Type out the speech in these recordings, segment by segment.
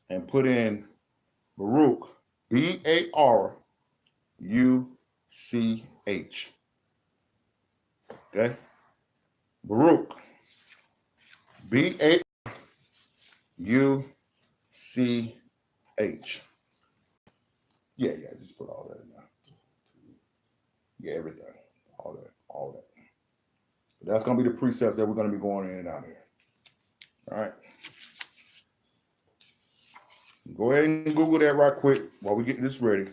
and put in Baruch, Baruch. Okay? Baruch, Baruch. Yeah, just put all that in there. Yeah, everything. All that. That's going to be the precepts that we're going to be going in and out here. All right. Go ahead and Google that right quick while we get this ready.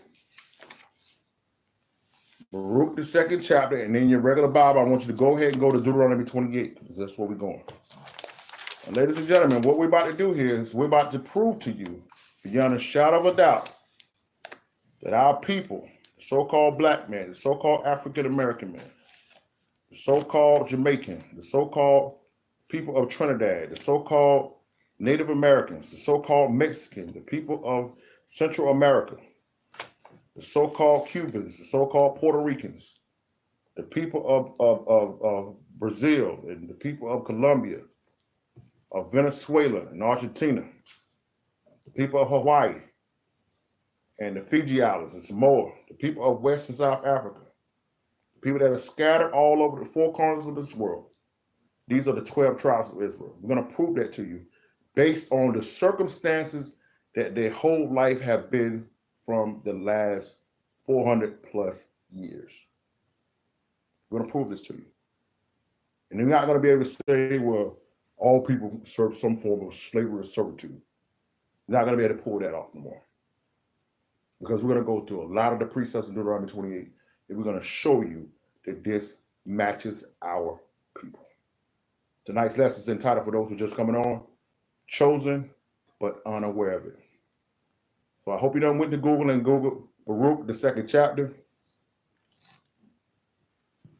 Baruch, the second chapter, and then your regular Bible, I want you to go ahead and go to Deuteronomy 28, because that's where we're going. And ladies and gentlemen, what we're about to do here is we're about to prove to you, beyond a shadow of a doubt, that our people, the so-called black man, the so-called African American man, the so-called Jamaican, the so-called people of Trinidad, the so-called Native Americans, the so-called Mexican, the people of Central America, the so-called Cubans, the so-called Puerto Ricans, the people of Brazil, and the people of Colombia, of Venezuela and Argentina, the people of Hawaii, and the Fiji Islands and Samoa, the people of West and South Africa, the people that are scattered all over the four corners of this world. These are the 12 tribes of Israel. We're going to prove that to you based on the circumstances that their whole life have been from the last 400 plus years. We're going to prove this to you. And you're not going to be able to say, well, all people serve some form of slavery or servitude. You're not going to be able to pull that off no more. Because we're going to go through a lot of the precepts in Deuteronomy 28, and we're going to show you that this matches our people. Tonight's lesson is entitled, for those who are just coming on, Chosen but Unaware of It. So I hope you done went to Google and Google Baruch, the second chapter.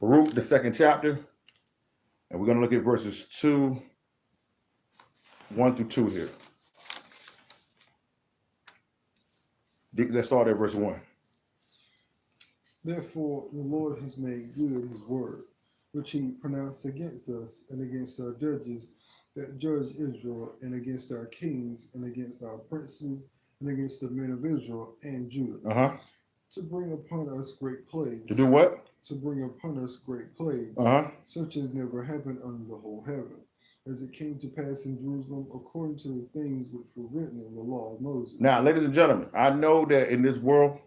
Baruch, the second chapter. And we're going to look at verses 1 through 2 here. Let's start at verse 1. Therefore, the Lord has made good his word, which he pronounced against us and against our judges that judge Israel, and against our kings, and against our princes, and against the men of Israel and Judah, to bring upon us great plagues. To do what? To bring upon us great plagues, such as never happened under the whole heaven, as it came to pass in Jerusalem, according to the things which were written in the law of Moses. Now, ladies and gentlemen, I know that in this world,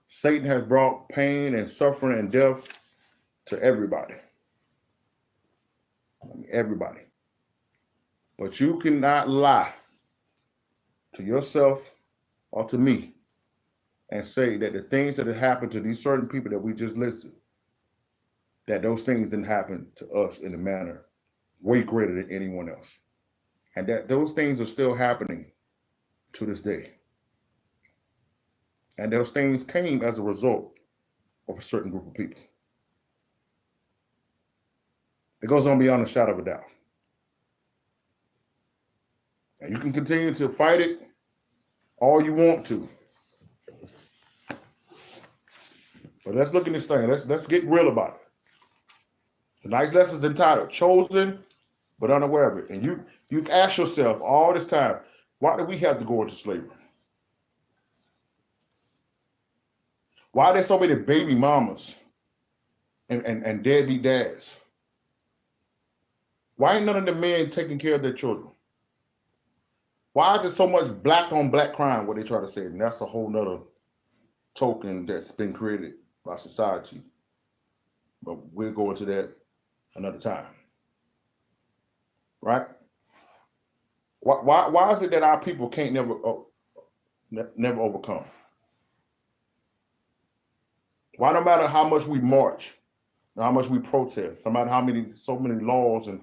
Satan has brought pain and suffering and death to everybody. Everybody. But you cannot lie to yourself or to me and say that the things that have happened to these certain people that we just listed, that those things didn't happen to us in a manner way greater than anyone else. And that those things are still happening to this day. And those things came as a result of a certain group of people. It goes on beyond a shadow of a doubt. And you can continue to fight it all you want to. But let's look at this thing. Let's get real about it. Tonight's lesson is entitled Chosen but Unaware of It. And you've asked yourself all this time, why do we have to go into slavery? Why are there so many baby mamas and deadbeat dads? Why ain't none of the men taking care of their children? Why is there so much black on black crime, what they try to say? And that's a whole nother token that's been created by society. But we'll go into that another time. Right? Why is it that our people can't never overcome? Why no matter how much we march, how much we protest, no matter so many laws and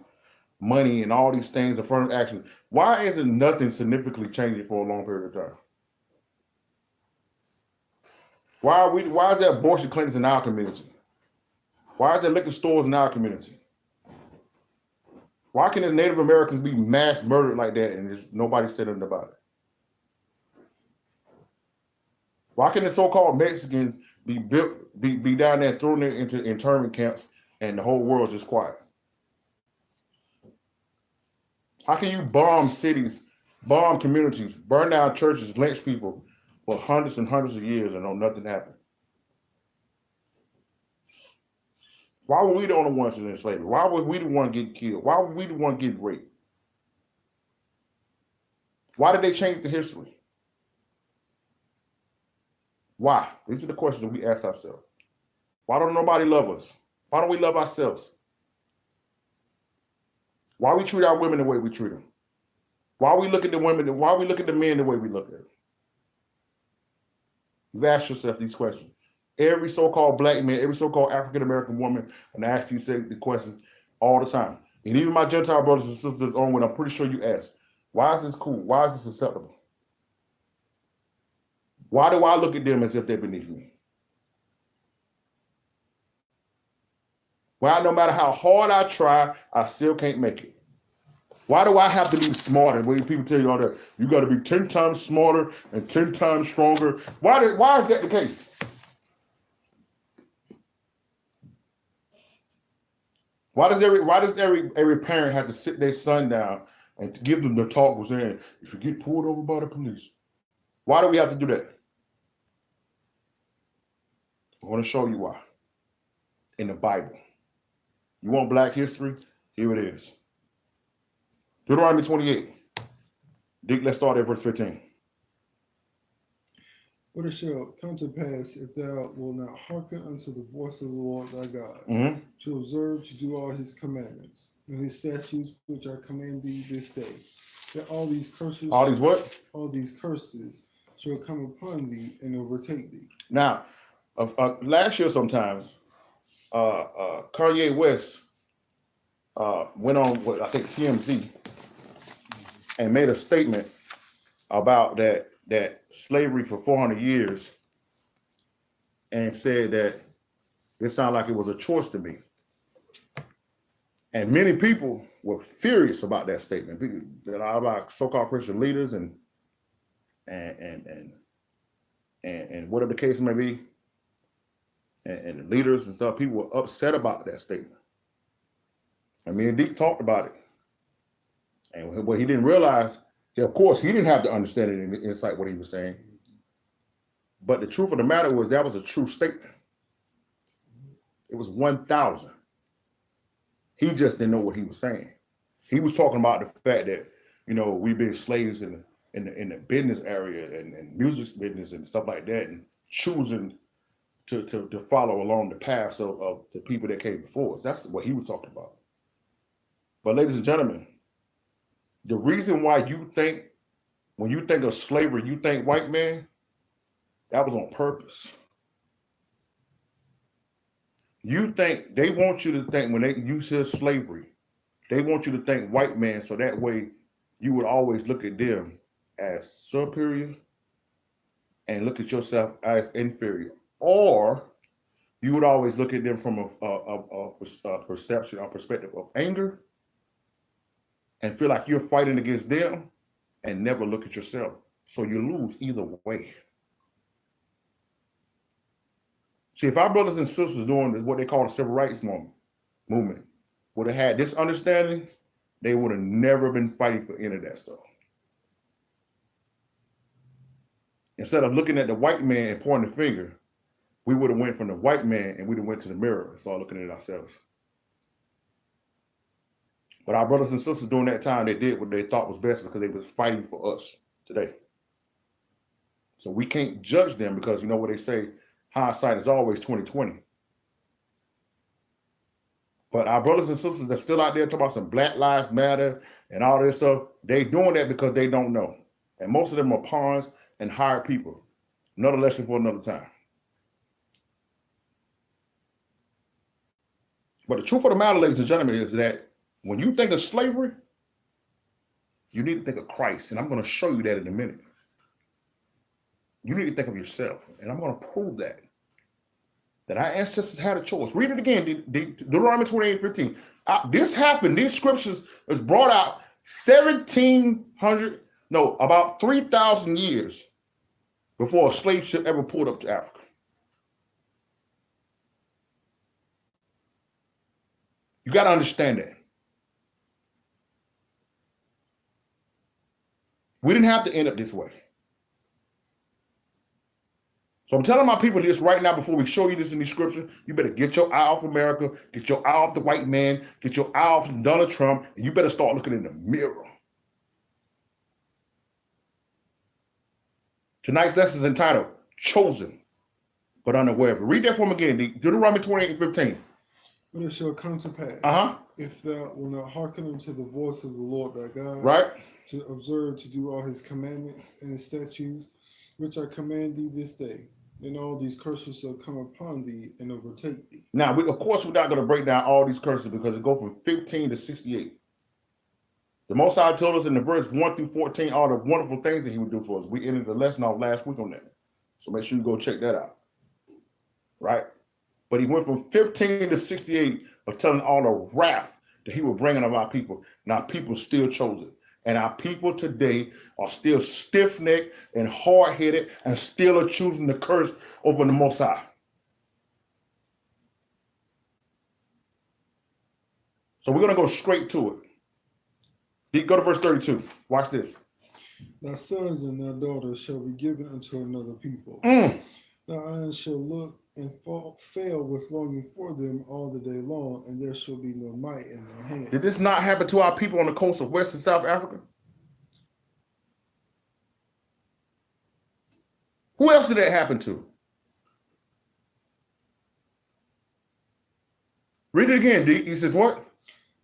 money and all these things, affirmative action, why isn't nothing significantly changing for a long period of time? Why is there abortion clinics in our community? Why is there liquor stores in our community? Why can the Native Americans be mass murdered like that and nobody said anything about it? Why can the so-called Mexicans be down there thrown into internment camps and the whole world just quiet? How can you bomb cities bomb communities, burn down churches, lynch people for hundreds and hundreds of years and know nothing happened. Why were we the only ones in slavery? Why were we the one getting killed? Why were we the one getting raped? Why did they change the history? Why? These are the questions that we ask ourselves. Why don't nobody love us? Why don't we love ourselves? Why we treat our women the way we treat them? Why we look at the women? Why we look at the men the way we look at them? You've asked yourself these questions. Every so-called black man, every so-called African-American woman, and I ask these the questions all the time. And even my Gentile brothers and sisters on when I'm pretty sure you ask, why is this cool? Why is this acceptable? Why do I look at them as if they're beneath me? Why, no matter how hard I try, I still can't make it? Why do I have to be smarter? When people tell you all that, you got to be 10 times smarter and 10 times stronger. Why is that the case? Why does every parent have to sit their son down and to give them the talk was saying, if you get pulled over by the police? Why do we have to do that? I want to show you why. In the Bible. You want black history? Here it is. Deuteronomy 28. Dick, let's start at verse 15. But it shall come to pass, if thou wilt not hearken unto the voice of the Lord thy God, to observe to do all his commandments and his statutes which I command thee this day, that all these curses, all these what? All these curses shall come upon thee and overtake thee. Now, last year sometimes, Kanye West went on with, I think, TMZ and made a statement about that slavery for 400 years and said that it sounded like it was a choice to me. And many people were furious about that statement. About so-called Christian leaders and whatever the case may be, and leaders and stuff, people were upset about that statement. And me and Deke talked about it. And what he didn't realize, of course, he didn't have to understand it in insight what he was saying. But the truth of the matter was that was a true statement. It was 1,000. He just didn't know what he was saying. He was talking about the fact that, we've been slaves in the business area and music business and stuff like that, and choosing to follow along the paths of the people that came before us. That's what he was talking about. But ladies and gentlemen, the reason why when you think of slavery, you think white man, that was on purpose. You think they want you to think when you say slavery, they want you to think white man, so that way you would always look at them as superior and look at yourself as inferior. Or you would always look at them from a perception or perspective of anger and feel like you're fighting against them and never look at yourself. So you lose either way. See, if our brothers and sisters doing what they call the civil rights movement would have had this understanding, they would have never been fighting for any of that stuff. Instead of looking at the white man and pointing the finger, we would have went from the white man and we'd have went to the mirror and started looking at ourselves. But our brothers and sisters during that time, they did what they thought was best because they was fighting for us today. So we can't judge them because you know what they say, hindsight is always 20/20. But our brothers and sisters that's still out there talking about some Black Lives Matter and all this stuff, they doing that because they don't know. And most of them are pawns and hired people. Another lesson for another time. But the truth of the matter, ladies and gentlemen, is that when you think of slavery, you need to think of Christ. And I'm going to show you that in a minute. You need to think of yourself. And I'm going to prove that our ancestors had a choice. Read it again, Deuteronomy 28:15. This happened. These scriptures was brought out about 3,000 years before a slave ship ever pulled up to Africa. You got to understand that. We didn't have to end up this way. So I'm telling my people this right now before we show you this in the scripture. You better get your eye off America, get your eye off the white man, get your eye off Donald Trump, and you better start looking in the mirror. Tonight's lesson is entitled, Chosen, but unaware of it. Read that for me again, Deuteronomy 28:15. But it shall come to pass, if thou wilt not hearken unto the voice of the Lord thy God, Right? to observe to do all his commandments and his statutes, which I command thee this day, and all these curses shall come upon thee and overtake thee. Now, of course, we're not going to break down all these curses because it goes from 15 to 68. The Most High told us in the verse 1 through 14 all the wonderful things that he would do for us. We ended the lesson off last week on that. So make sure you go check that out. Right? But he went from 15 to 68 of telling all the wrath that he would bring on our people. And our people still chose it. And our people today are still stiff-necked and hard-headed and still are choosing the curse over the Most High. So we're going to go straight to it. Go to verse 32. Watch this. Thy sons and thy daughters shall be given unto another people. Thy eyes shall look and fail with longing for them all the day long, and there shall be no might in their hand. Did this not happen to our people on the coast of West and South Africa? Who else did that happen to? Read it again, D. He says what?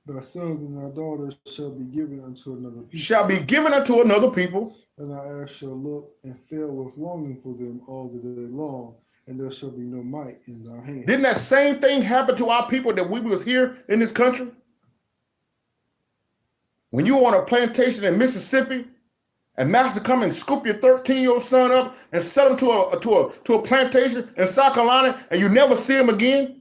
Thy sons and thy daughters shall be given unto another people. Shall be given unto another people. And thy eyes shall look and fail with longing for them all the day long, and there shall be no might in thy hand. Didn't that same thing happen to our people that we was here in this country? When you were on a plantation in Mississippi, and master come and scoop your 13-year-old son up and sell him to a plantation in South Carolina, and you never see him again?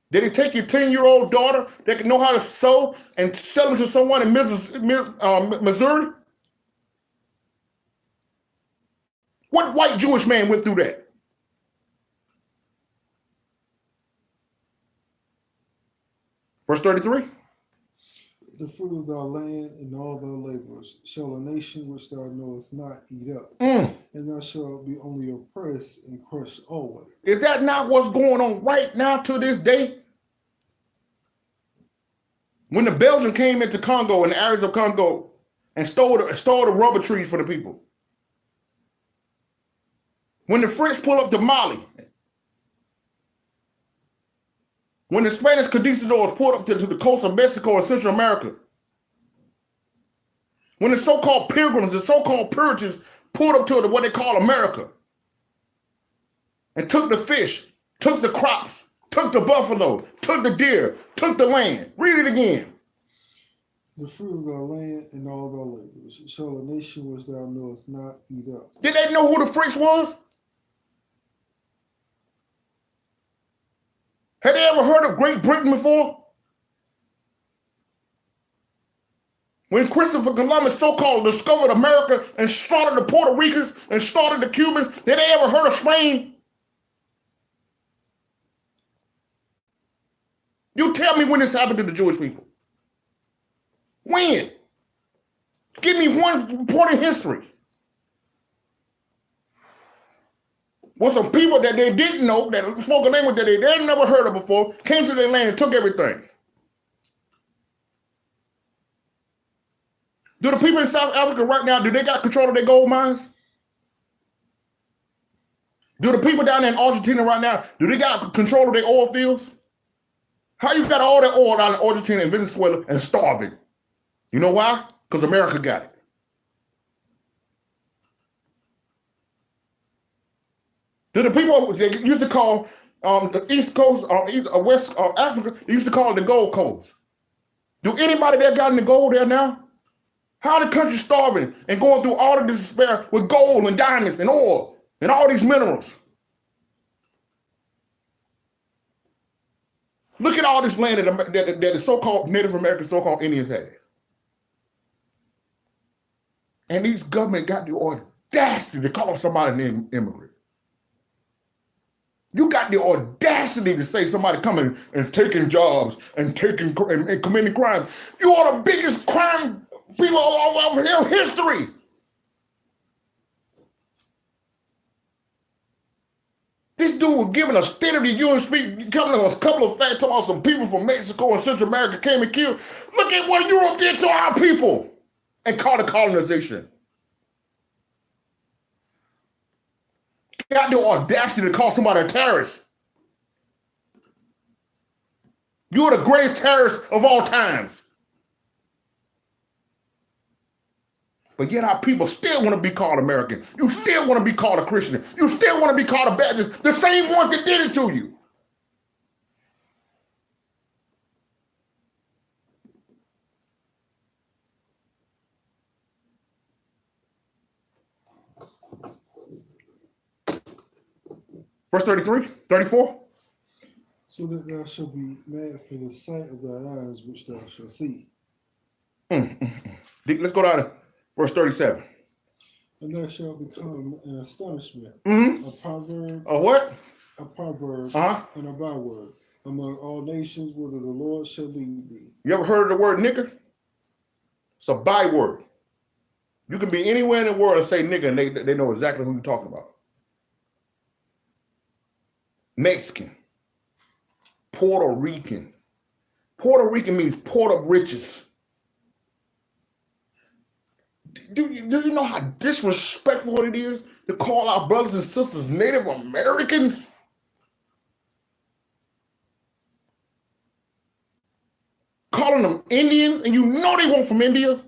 Did he take your 10-year-old daughter that can know how to sew and sell them to someone in Missouri? What white Jewish man went through that? Verse 33. The fruit of thy land and all thy labors shall a nation which thou knowest not eat up, Mm. and thou shalt be only oppressed and crushed always. Is that not what's going on right now to this day? When the Belgians came into Congo and the areas of Congo and stole the rubber trees for the people. When the French pull up to Mali. When the Spanish conquistadors pulled up to the coast of Mexico and Central America. When the so-called pilgrims, the so-called Puritans pulled up to what they call America. And took the fish, took the crops, took the buffalo, took the deer, took the land. Read it again. The fruit of thy land and all thy labors shall a nation which thou knowest not eat up. Did they know who the French was? Had they ever heard of Great Britain before? When Christopher Columbus so-called discovered America and started the Puerto Ricans and started the Cubans, did they ever heard of Spain? You tell me when this happened to the Jewish people. When? Give me one point in history. With some people that they didn't know, that spoke a language that they had never heard of before, came to their land and took everything. Do the people in South Africa right now, do they got control of their gold mines? Do the people down there in Argentina right now, do they got control of their oil fields? How you got all that oil down in Argentina and Venezuela and starving? You know why? Because America got it. Do the people they used to call the East Coast or West Africa, they used to call it the Gold Coast. Do anybody that got in the gold there now? How the country starving and going through all of this despair with gold and diamonds and oil and all these minerals? Look at all this land that the so-called Native American, so-called Indians had. And these government got the audacity to call somebody an immigrant. You got the audacity to say somebody coming and taking jobs and committing crime. You are the biggest crime people of history. This dude was giving a State of the Union speech, coming to a couple of facts, talking about some people from Mexico and Central America came and killed. Look at what Europe did to our people and called it colonization. Got the audacity to call somebody a terrorist. You're the greatest terrorist of all times. But yet our people still want to be called American. You still want to be called a Christian. You still want to be called a Baptist. The same ones that did it to you. Verse 33, 34. So that thou shalt be mad for the sight of thine eyes, which thou shalt see. Let's go down to verse 37. And thou shalt become an astonishment, Mm-hmm. a proverb, A what? a proverb, Uh-huh. and a byword among all nations, whither the Lord shall lead thee. You ever heard of the word nigger? It's a byword. You can be anywhere in the world and say nigger, and they know exactly who you're talking about. Mexican, Puerto Rican. Puerto Rican means port of riches. Do you know how disrespectful it is to call our brothers and sisters Native Americans? Calling them Indians, and you know they weren't from India.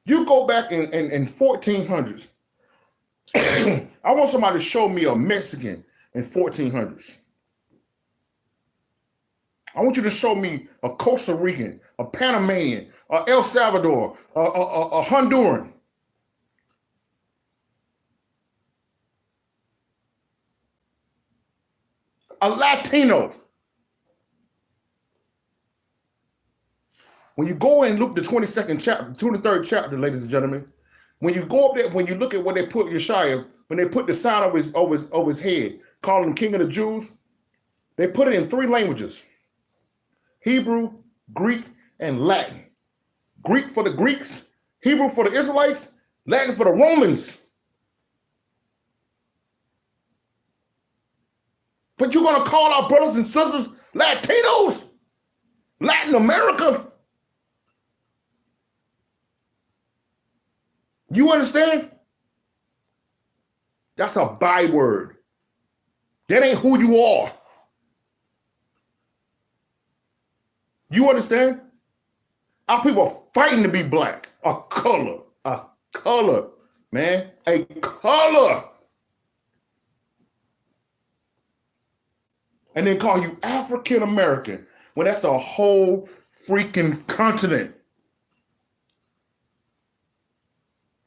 You go back in 1400s. I want somebody to show me a Mexican in 1400s. I want you to show me a Costa Rican, a Panamanian, a El Salvador, a Honduran. A Latino. When you go and look the 22nd chapter, 23rd chapter, ladies and gentlemen, when you go up there, when you look at what they put Yeshua, when they put the sign over his head, calling him King of the Jews, they put it in 3 languages: Hebrew, Greek, and Latin. Greek for the Greeks, Hebrew for the Israelites, Latin for the Romans. But you're gonna call our brothers and sisters Latinos? Latin America? You understand? That's a byword. That ain't who you are. You understand? Our people are fighting to be black. A color, man, a color. And then call you African American when that's the whole freaking continent.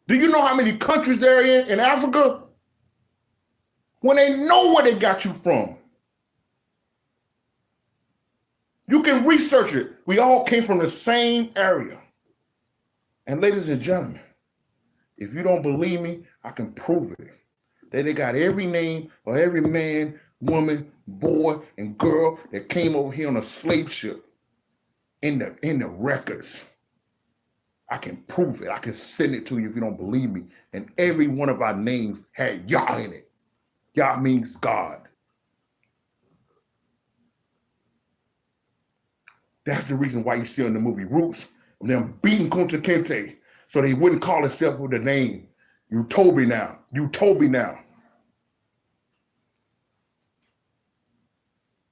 Do you know how many countries there are in Africa? When they know where they got you from. You can research it. We all came from the same area. And ladies and gentlemen, if you don't believe me, I can prove it. They got every name of every man, woman, boy, and girl that came over here on a slave ship in the records. I can prove it. I can send it to you if you don't believe me. And every one of our names had Yah in it. Yah means God. That's the reason why you see in the movie Roots, them beating Kunta Kinte so they wouldn't call themselves with the name. You told me now. You told me now.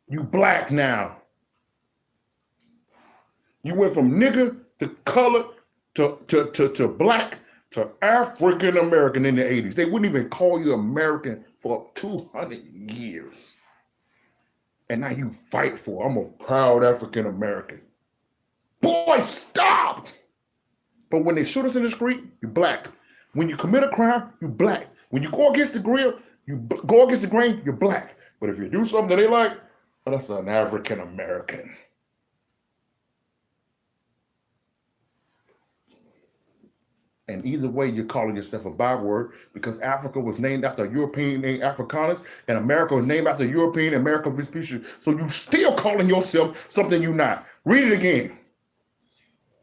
You black now. You went from nigger to color to black to African American in the 80s. They wouldn't even call you American for 200 years. And now you fight for, I'm a proud African American. Boy, stop! But when they shoot us in the street, you black. When you commit a crime, you black. When you go against the grill, you go against the grain, you're black. But if you do something that they like, well, that's an African American. And either way, you're calling yourself a byword because Africa was named after a European named Africanus, and America was named after European America Vespucci. So you still calling yourself something you're not. Read it again.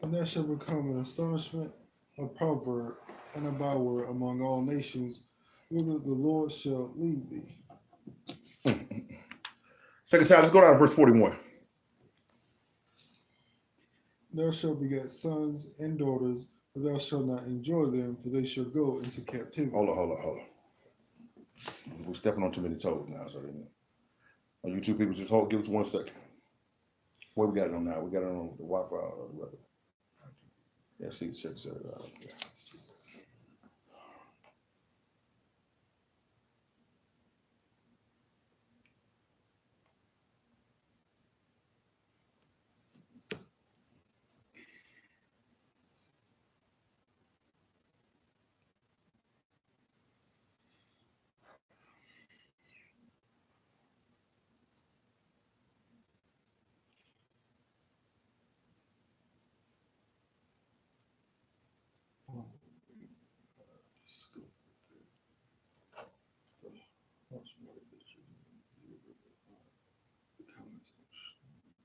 And that shall become an astonishment, a proverb, and a byword among all nations, whither the Lord shall lead thee. Second time, let's go down to verse 41. Thou shalt beget sons and daughters, but thou shalt not enjoy them, for they shall go into captivity. Hold on. We're stepping on too many toes now. So you two people just hold. Give us 1 second. Where we got it on now? We got it on the Wi-Fi. Yeah, see, check it out. Yeah.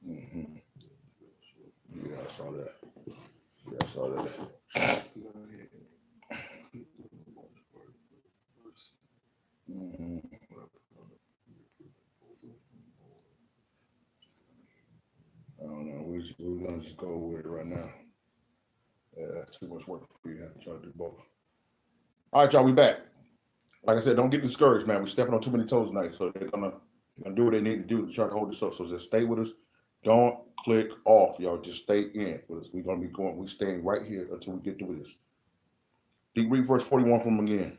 Mm-hmm. Yeah, I saw that. Mm-hmm. I don't know. We're gonna just go with it right now. Yeah, that's too much work for you to have to try to do both. All right, y'all, we back. Like I said, don't get discouraged, man. We're stepping on too many toes tonight, so they're gonna do what they need to do to try to hold this up. So just stay with us. Don't click off, y'all. Just stay in with us. We're gonna be going. We're staying right here until we get through this. Read verse 41 from again.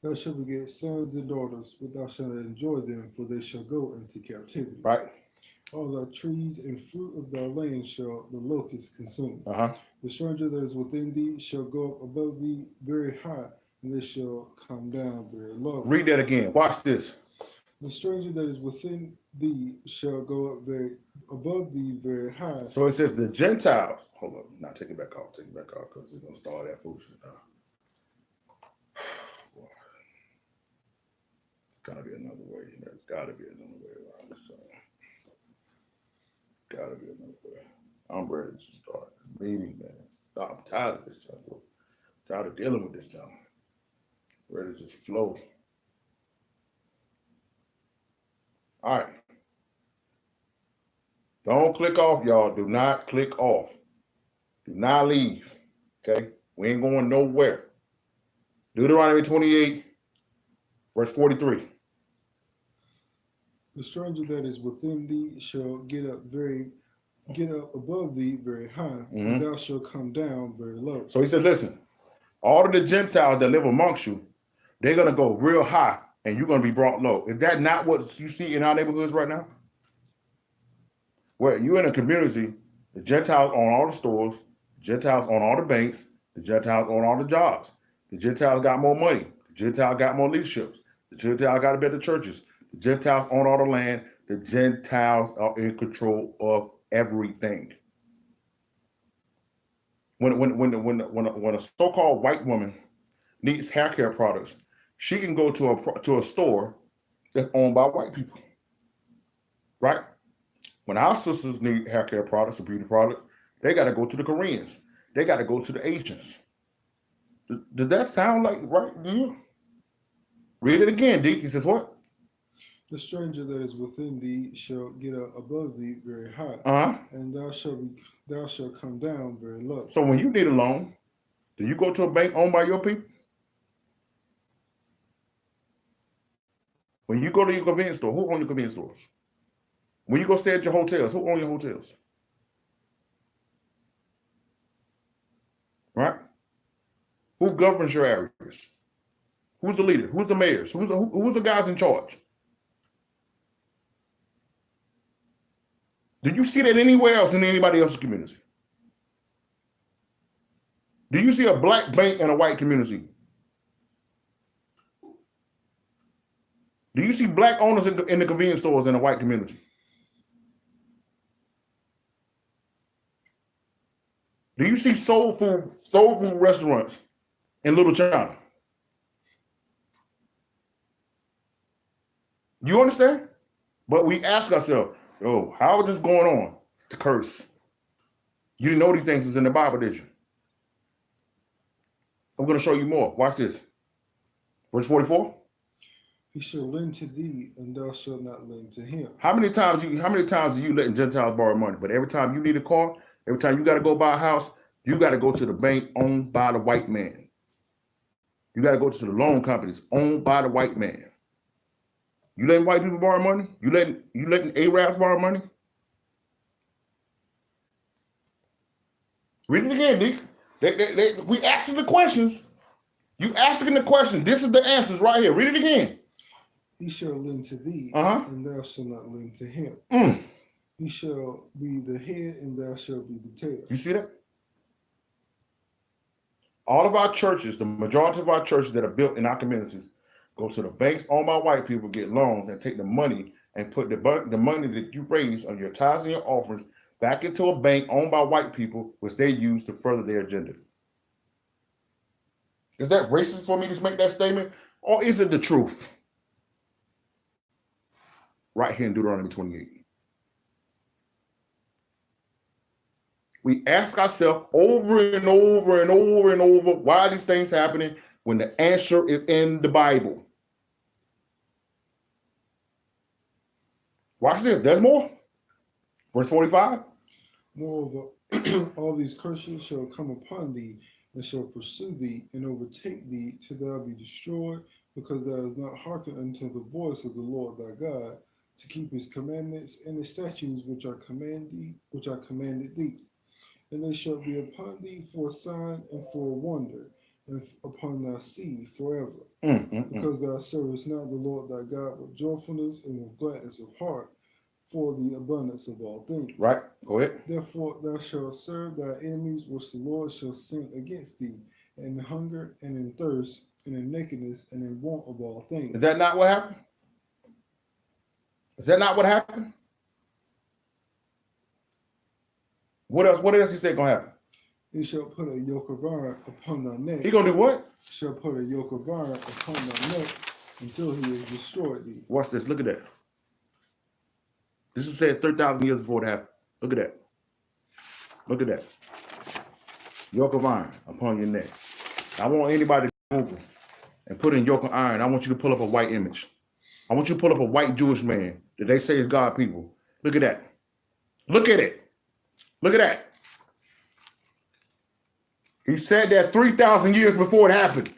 Thou shalt beget sons and daughters, but thou shalt not enjoy them, for they shall go into captivity. Right. All thy trees and fruit of thy land shall the locust consume. Uh-huh. The stranger that is within thee shall go up above thee very high, and they shall come down very low. Read that again. Watch this. The stranger that is within thee shall go up very above thee very high. So it says the Gentiles. Hold on. Now take it back off. Take it back off because it's gonna start that foolishness now. It's gotta be another way. There's gotta be another way around this. Gotta be another way. I'm ready to start reading, man. I'm tired of this stuff. Tired of dealing with this stuff. Ready to just flow. All right. Don't click off, y'all. Do not click off. Do not leave. Okay? We ain't going nowhere. Deuteronomy 28, verse 43. The stranger that is within thee shall get up above thee very high, and thou shalt come down very low. So he said, listen, all of the Gentiles that live amongst you, they're going to go real high, and you're going to be brought low. Is that not what you see in our neighborhoods right now? Where you're in a community, the Gentiles own all the stores, the Gentiles own all the banks, the Gentiles own all the jobs. The Gentiles got more money. The Gentiles got more leaderships. The Gentiles got better churches. The Gentiles own all the land. The Gentiles are in control of everything. When a so-called white woman needs hair care products, she can go to a store that's owned by white people, right? When our sisters need hair care products or beauty products, they got to go to the Koreans. They got to go to the Asians. Does that sound like right to you? Read it again, D. He says what? The stranger that is within thee shall get up above thee very high, and thou shalt come down very low. So when you need a loan, do you go to a bank owned by your people? When you go to your convenience store, who owns your convenience stores? When you go stay at your hotels, who owns your hotels? Right? Who governs your areas? Who's the leader? Who's the mayors? Who's the guys in charge? Did you see that anywhere else in anybody else's community? Do you see a black bank in a white community? Do you see black owners in the convenience stores in a white community? Do you see soul food restaurants in Little China? You understand? But we ask ourselves, oh, how is this going on? It's the curse. You didn't know these things is in the Bible, did you? I'm going to show you more. Watch this. Verse 44. He shall lend to thee, and thou shalt not lend to him. How many times are you letting Gentiles borrow money? But every time you need a car, every time you got to go buy a house, you got to go to the bank owned by the white man. You got to go to the loan companies owned by the white man. You letting white people borrow money? You letting Arabs borrow money? Read it again, D. We asking the questions. You asking the questions. This is the answers right here. Read it again. He shall lend to thee, and thou shalt not lend to him. He shall be the head, and thou shalt be the tail. You see that? All of our churches, the majority of our churches that are built in our communities, go to the banks owned by white people, get loans, and take the money and put the money that you raise on your tithes and your offerings back into a bank owned by white people, which they use to further their agenda. Is that racist for me to make that statement? Or is it the truth? Right here in Deuteronomy 28. We ask ourselves over and over and over and over, why are these things happening, when the answer is in the Bible? Watch this. There's more. Verse 45. Moreover, all these curses shall come upon thee, and shall pursue thee, and overtake thee, till thou be destroyed, because thou hast not hearkened unto the voice of the Lord thy God, to keep his commandments and his statutes which I commanded thee. And they shall be upon thee for a sign and for a wonder, and upon thy seed forever. Because thou servest not the Lord thy God with joyfulness and with gladness of heart, for the abundance of all things. Right, go ahead. Therefore thou shalt serve thy enemies, which the Lord shall send against thee, in hunger and in thirst, and in nakedness and in want of all things. Is that not what happened? Is that not what happened? What else he said gonna happen? He shall put a yoke of iron upon thy neck. He gonna do what? Shall put a yoke of iron upon thy neck until he has destroyed thee. Watch this. Look at that. This is said 3,000 years before it happened. Look at that. Look at that. Yoke of iron upon your neck. I want anybody to Google and put in yoke of iron. I want you to pull up a white image. I want you to pull up a white Jewish man that they say is God people. Look at that. Look at it. Look at that. He said that 3,000 years before it happened.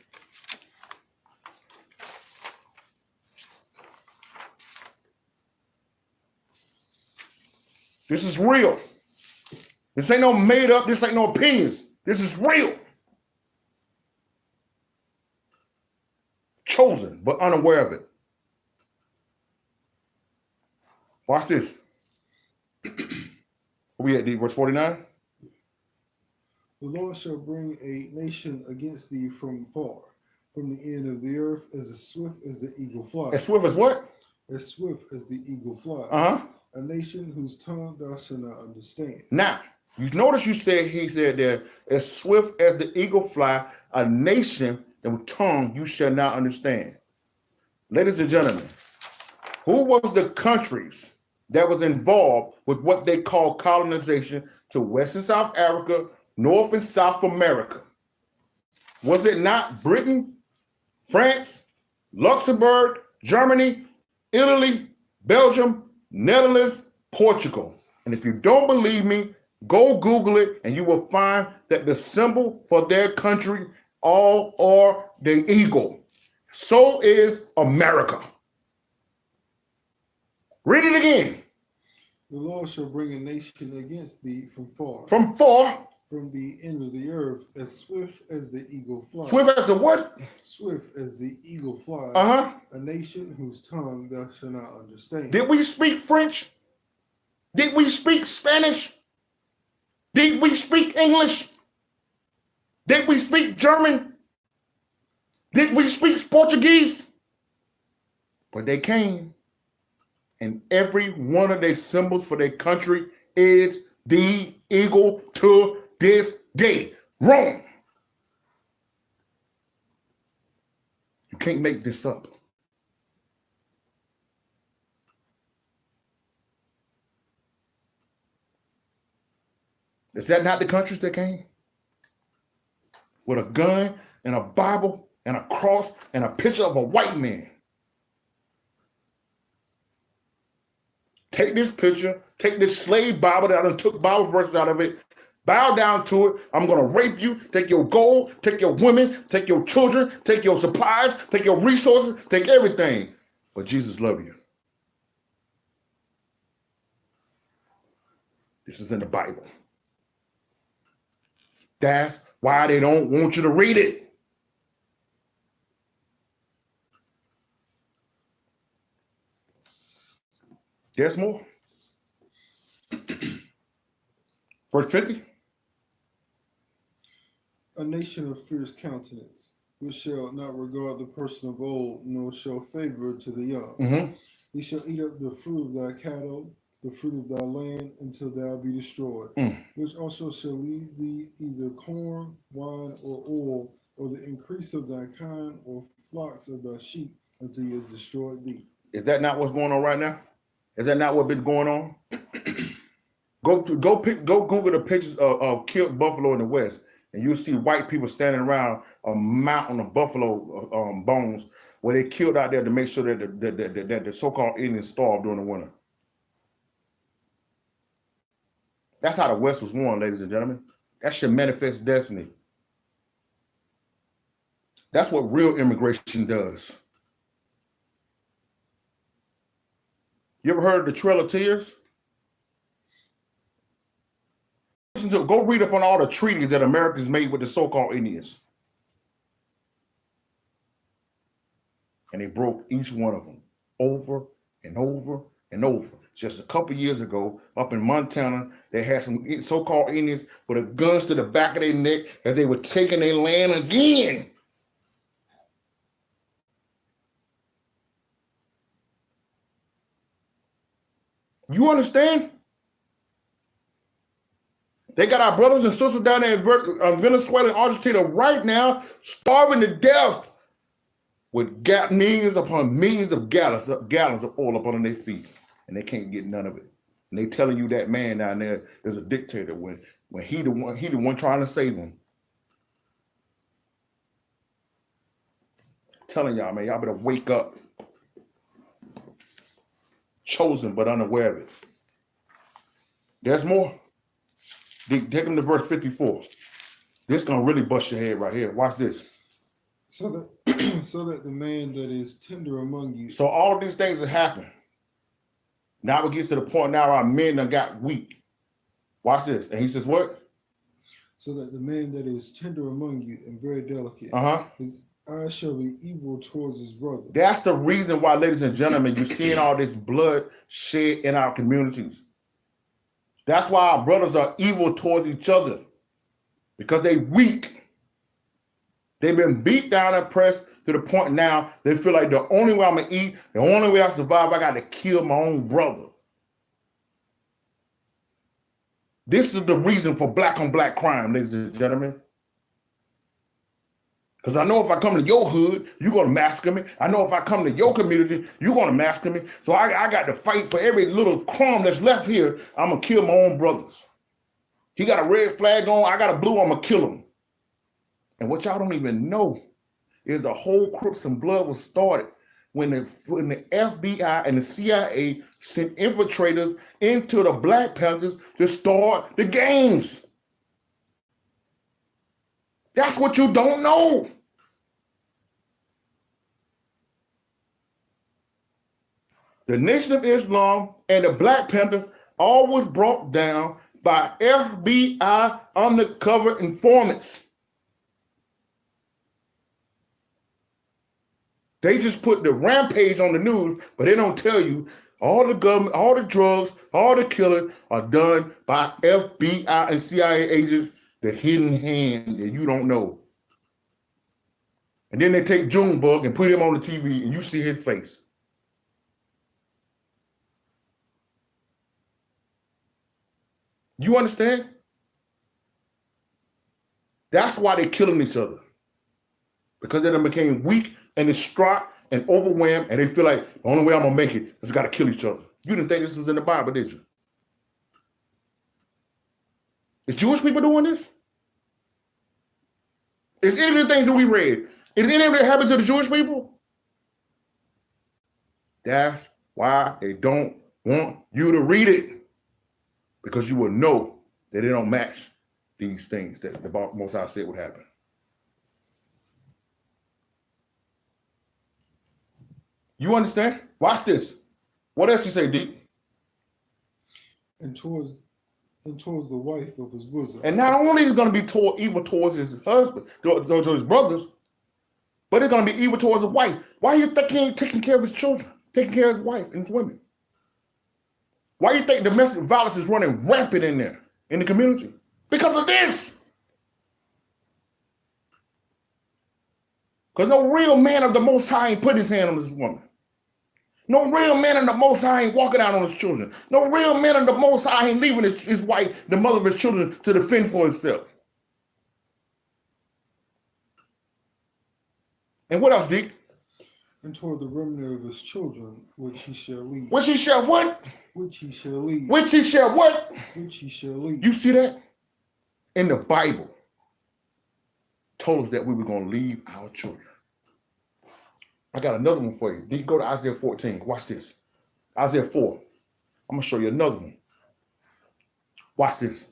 This is real. This ain't no made up. This ain't no opinions. This is real. Chosen, but unaware of it. Watch this. Where we at, D? Verse 49? The Lord shall bring a nation against thee from far, from the end of the earth, as swift as the eagle flies. As swift as what? As swift as the eagle flies. A nation whose tongue thou shalt not understand. Now, you notice he said there, as swift as the eagle fly, a nation whose tongue you shall not understand. Ladies and gentlemen, who was the countries that was involved with what they call colonization to West and South Africa, North and South America? Was it not Britain, France, Luxembourg, Germany, Italy, Belgium, Netherlands, Portugal? And if you don't believe me, go Google it and you will find that the symbol for their country all are the eagle. So is America. Read it again. The Lord shall bring a nation against thee from far. From far. From the end of the earth, as swift as the eagle flies. Swift as the what? Swift as the eagle flies. A nation whose tongue thou shalt not understand. Did we speak French? Did we speak Spanish? Did we speak English? Did we speak German? Did we speak Portuguese? But they came, and every one of their symbols for their country is the eagle to this day. Wrong. You can't make this up. Is that not the countries that came? With a gun and a Bible and a cross and a picture of a white man. Take this picture, take this slave Bible that I done took Bible verses out of it, bow down to it. I'm going to rape you, take your gold, take your women, take your children, take your supplies, take your resources, take everything. But Jesus loves you. This is in the Bible. That's why they don't want you to read it. There's more. Verse 50. A nation of fierce countenance, which shall not regard the person of old, nor show favor to the young. Mm-hmm. He shall eat up the fruit of thy cattle, the fruit of thy land, until thou be destroyed. Which also shall leave thee either corn, wine, or oil, or the increase of thy kind, or flocks of thy sheep, until he has destroyed thee. Is that not what's going on right now? Is that not what's been going on? Go Google the pictures of killed buffalo in the West, and you'll see white people standing around a mountain of buffalo bones where they killed out there to make sure that the so-called Indians starved during the winter. That's how the West was won, ladies and gentlemen. That's your manifest destiny. That's what real immigration does. You ever heard of the Trail of Tears? Go read up on all the treaties that Americans made with the so-called Indians. And they broke each one of them over and over and over. Just a couple years ago, up in Montana, they had some so-called Indians with guns to the back of their neck as they were taking their land again. You understand? They got our brothers and sisters down there in Venezuela and Argentina right now starving to death with millions upon millions of gallons of oil up on their feet, and they can't get none of it. And they telling you that man down there is a dictator when he the one trying to save them. Telling y'all, man, y'all better wake up. Chosen but unaware of it. There's more. Take them to verse 54. This gonna really bust your head right here. Watch this. So that the man that is tender among you. So all these things that happen. Now it gets to the point now our men done got weak. Watch this. And he says what? So that the man that is tender among you and very delicate, his eyes shall be evil towards his brother. That's the reason why, ladies and gentlemen, you're seeing all this blood shed in our communities. That's why our brothers are evil towards each other. Because they weak. They've been beat down and pressed to the point now they feel like the only way I'm going to eat, the only way I survive, I got to kill my own brother. This is the reason for black on black crime, ladies and gentlemen. Because I know if I come to your hood, you're going to massacre me. I know if I come to your community, you're going to massacre me. So I got to fight for every little crumb that's left here. I'm going to kill my own brothers. He got a red flag on, I got a blue, I'm going to kill him. And what y'all don't even know is the whole Crips and Blood was started when the FBI and the CIA sent infiltrators into the Black Panthers to start the gangs. That's what you don't know. The Nation of Islam and the Black Panthers all was brought down by FBI undercover informants. They just put the rampage on the news, but they don't tell you all the government, all the drugs, all the killing are done by FBI and CIA agents, the hidden hand that you don't know. And then they take Junebug and put him on the TV and you see his face. You understand? That's why they're killing each other. Because they done became weak and distraught and overwhelmed, and they feel like the only way I'm gonna make it is gotta kill each other. You didn't think this was in the Bible, did you? Is Jewish people doing this? Is any of the things that we read, is any of it happening to the Jewish people? That's why they don't want you to read it. Because you will know that they don't match these things that the Most High said would happen. You understand? Watch this. What else you say, D? And towards the wife of his bosom. And not only is it going to be evil towards his husband, towards his brothers, but it's going to be evil towards his wife. Why do you think he ain't taking care of his children, taking care of his wife and his women? Why do you think domestic violence is running rampant in there, in the community? Because of this. Because no real man of the Most High ain't putting his hand on this woman. No real man of the Most High ain't walking out on his children. No real man of the Most High ain't leaving his wife, the mother of his children, to defend for himself. And what else, Dick? And toward the remnant of his children, which he shall lead. Which he shall what? Which he shall lead. Which he shall what? Which he shall lead. You see that? In the Bible, told us that we were going to leave our children. I got another one for you. Go to Isaiah 14. Watch this. Isaiah 4. I'm going to show you another one. Watch this.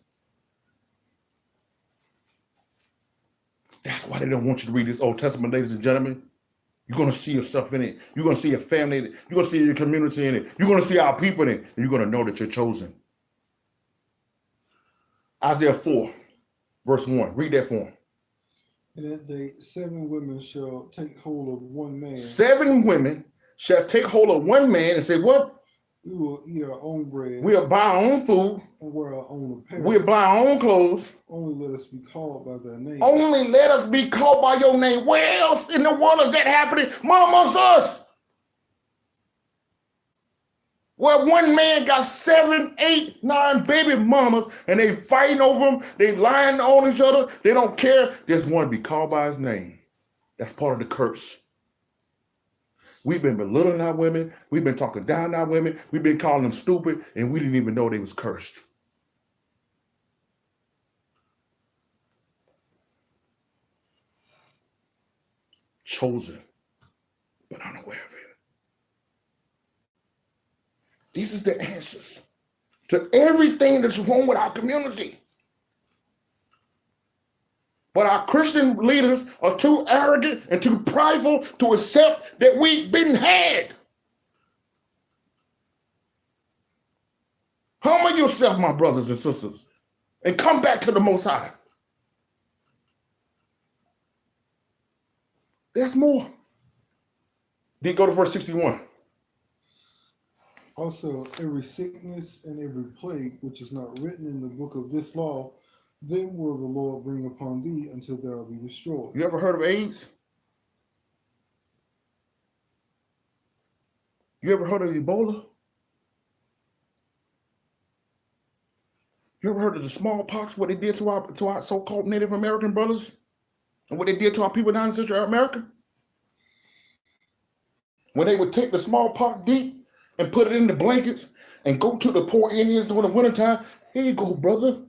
That's why they don't want you to read this Old Testament, ladies and gentlemen. You're going to see yourself in it. You're going to see your family in it. You're going to see your community in it. You're going to see our people in it. And you're going to know that you're chosen. Isaiah 4, verse 1. Read that for him. And that day 7 women shall take hold of one man. 7 women shall take hold of one man and say, what? We will eat our own bread. We'll buy our own food. And wear our own apparel. We'll buy our own clothes. Only let us be called by their name. Only let us be called by your name. Where else in the world is that happening? Amongst us. Well, one man got 7, 8, 9 baby mamas, and they fighting over them. They lying on each other. They don't care. They just want to be called by his name. That's part of the curse. We've been belittling our women. We've been talking down our women. We've been calling them stupid, and we didn't even know they was cursed. Chosen, but unaware of it. These are the answers to everything that's wrong with our community. But our Christian leaders are too arrogant and too prideful to accept that we've been had. Humble yourself, my brothers and sisters, and come back to the Most High. There's more. Then go to verse 61. Also, every sickness and every plague which is not written in the book of this law, then will the Lord bring upon thee until thou be destroyed. You ever heard of AIDS? You ever heard of Ebola? You ever heard of the smallpox, what they did to our so-called Native American brothers? And what they did to our people down in Central America? When they would take the smallpox deep and put it in the blankets and go to the poor Indians during the wintertime, here you go, brother.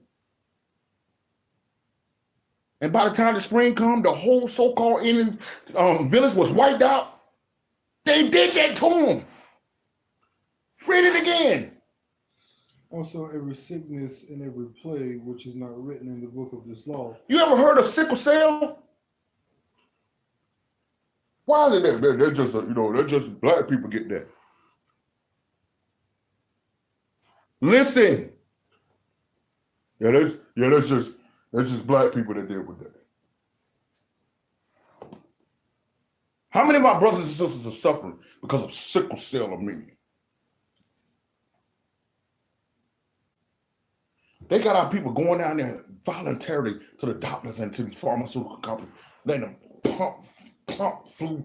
And by the time the spring come, the whole so-called Indian village was wiped out. They did that to them. Read it again. Also, every sickness and every plague which is not written in the book of this law. You ever heard of sickle cell? Why is it that? They're just, they're just black people get that. Listen. That's just black people that deal with that. How many of our brothers and sisters are suffering because of sickle cell anemia? They got our people going down there voluntarily to the doctors and to these pharmaceutical companies, letting them pump flu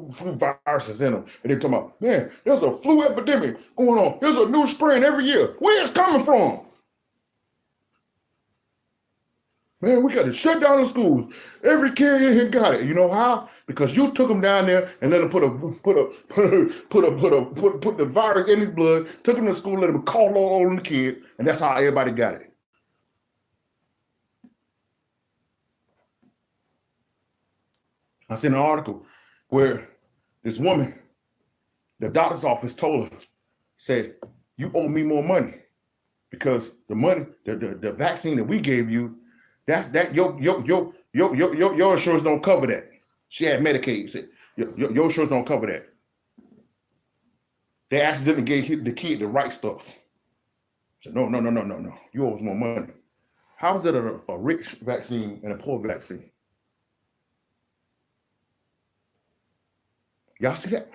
viruses in them. And they're talking about, man, there's a flu epidemic going on. There's a new strain every year. Where it's coming from? Man, we got to shut down the schools. Every kid in here got it. You know how? Because you took him down there and let him put the virus in his blood, took him to school, let him call all on the kids, and that's how everybody got it. I seen an article where this woman, the doctor's office told her, said, you owe me more money because the money, the vaccine that we gave you, your insurance don't cover that. She had Medicaid. Said, your insurance don't cover that. They accidentally gave the kid the right stuff. Said, no. You owe us more money. How is it a rich vaccine and a poor vaccine? Y'all see that?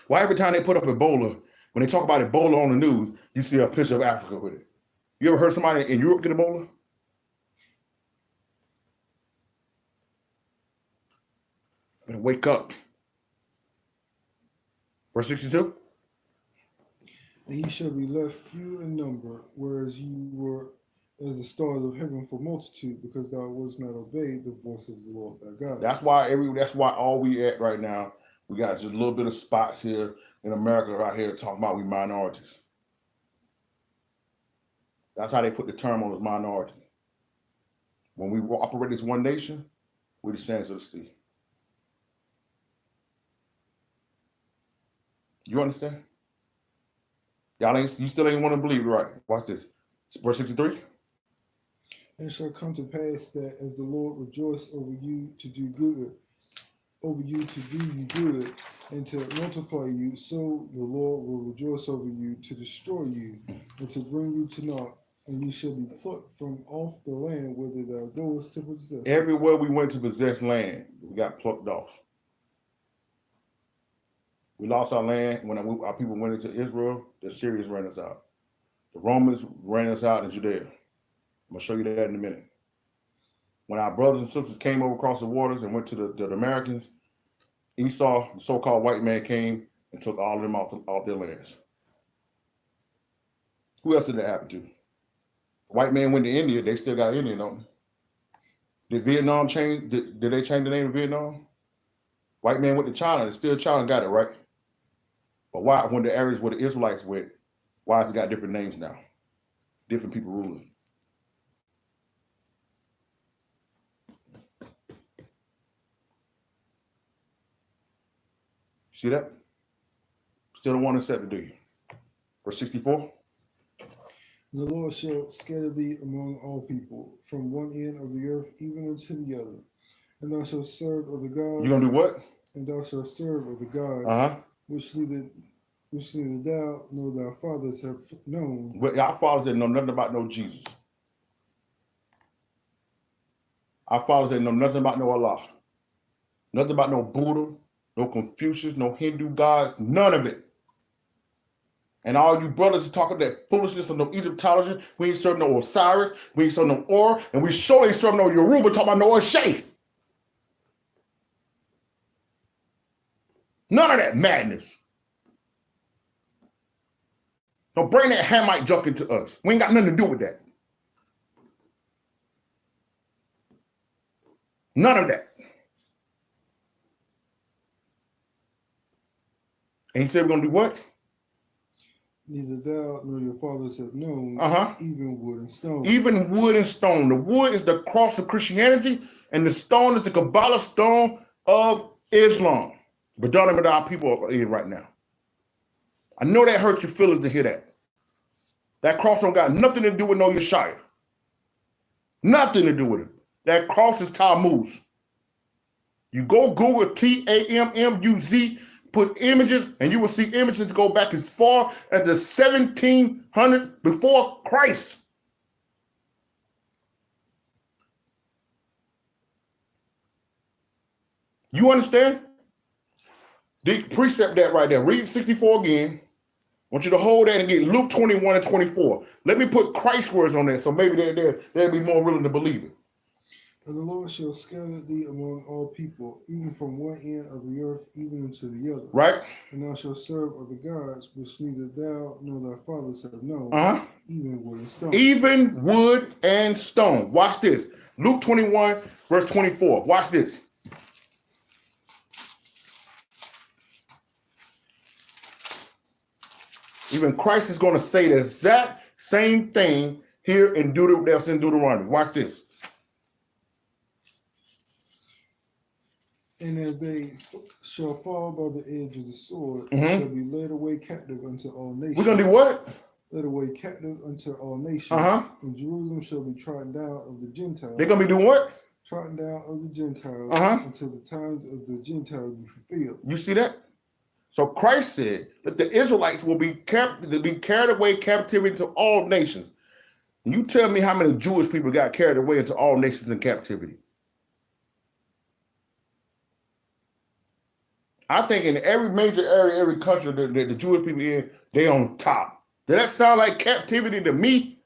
Why every time they put up Ebola, when they talk about Ebola on the news, you see a picture of Africa with it? You ever heard somebody in Europe get Ebola? And wake up. Verse 62. And ye shall be left few in number, whereas you were as the stars of heaven for multitude, because thou wouldst not obey the voice of the Lord thy God. That's why all we at right now, we got just a little bit of spots here in America right here talking about we minorities. That's how they put the term on as minority. When we operate as one nation, we're the sands of the sea. You understand? You still ain't want to believe it, right? Watch this. Verse 63. And it shall come to pass that as the Lord rejoiced over you to do good, and to multiply you, so the Lord will rejoice over you to destroy you and to bring you to naught, and you shall be plucked from off the land whither thou goest to possess. Everywhere we went to possess land, we got plucked off. We lost our land when our people went into Israel. The Syrians ran us out. The Romans ran us out in Judea. I'm going to show you that in a minute. When our brothers and sisters came over across the waters and went to the Americans, Esau, the so-called white man, came and took all of them off their lands. Who else did that happen to? The white man went to India. They still got India, don't they? Did Vietnam change? Did they change the name of Vietnam? White man went to China. Still China got it, right? But why, when the areas where the Israelites went, why has it got different names now? Different people ruling. See that? Still the one that said to do you. Verse 64. The Lord shall scatter thee among all people, from one end of the earth even unto the other. And thou shalt serve of the gods. You gonna do what? And thou shalt serve of the gods, which neither thou nor thy fathers have known. But our fathers didn't know nothing about no Jesus. Our fathers didn't know nothing about no Allah. Nothing about no Buddha, no Confucius, no Hindu gods, none of it. And all you brothers are talking that foolishness of no Egyptology. We ain't serving no Osiris, we ain't serving no Or, and we sure ain't serving no Yoruba, talking about no Oshay. None of that madness. Don't bring that Hamite junk into us. We ain't got nothing to do with that. None of that. And he said we're going to do what? Neither thou nor your fathers have known, even wood and stone. Even wood and stone. The wood is the cross of Christianity, and the stone is the Kabbalah stone of Islam. But don't know what our people are in right now. I know that hurt your feelings to hear that. That cross don't got nothing to do with no Yeshaya. Nothing to do with it. That cross is Tammuz. You go Google Tammuz, put images, and you will see images go back as far as the 1700s before Christ. You understand? The precept that right there. Read 64 again. I want you to hold that and get Luke 21 and 24. Let me put Christ's words on there so maybe they'll be more willing to believe it. And the Lord shall scatter thee among all people, even from one end of the earth even unto the other. Right? And thou shalt serve other gods, which neither thou nor thy fathers have known, Uh-huh. even wood and stone. Even wood and stone. Watch this. Luke 21, verse 24. Watch this. Even Christ is going to say the exact same thing here in Deuteronomy. Watch this. And as they shall fall by the edge of the sword, Mhm. they shall be led away captive unto all nations. We're going to do what? Led away captive unto all nations. Uh-huh. And Jerusalem shall be trodden down of the Gentiles. They're going to be doing what? Trodden down of the Gentiles Uh-huh. until the times of the Gentiles be fulfilled. You see that? So Christ said that the Israelites will be carried away captivity to all nations. You tell me how many Jewish people got carried away into all nations in captivity. I think in every major area, every country that the Jewish people in, they on top. Does that sound like captivity to me?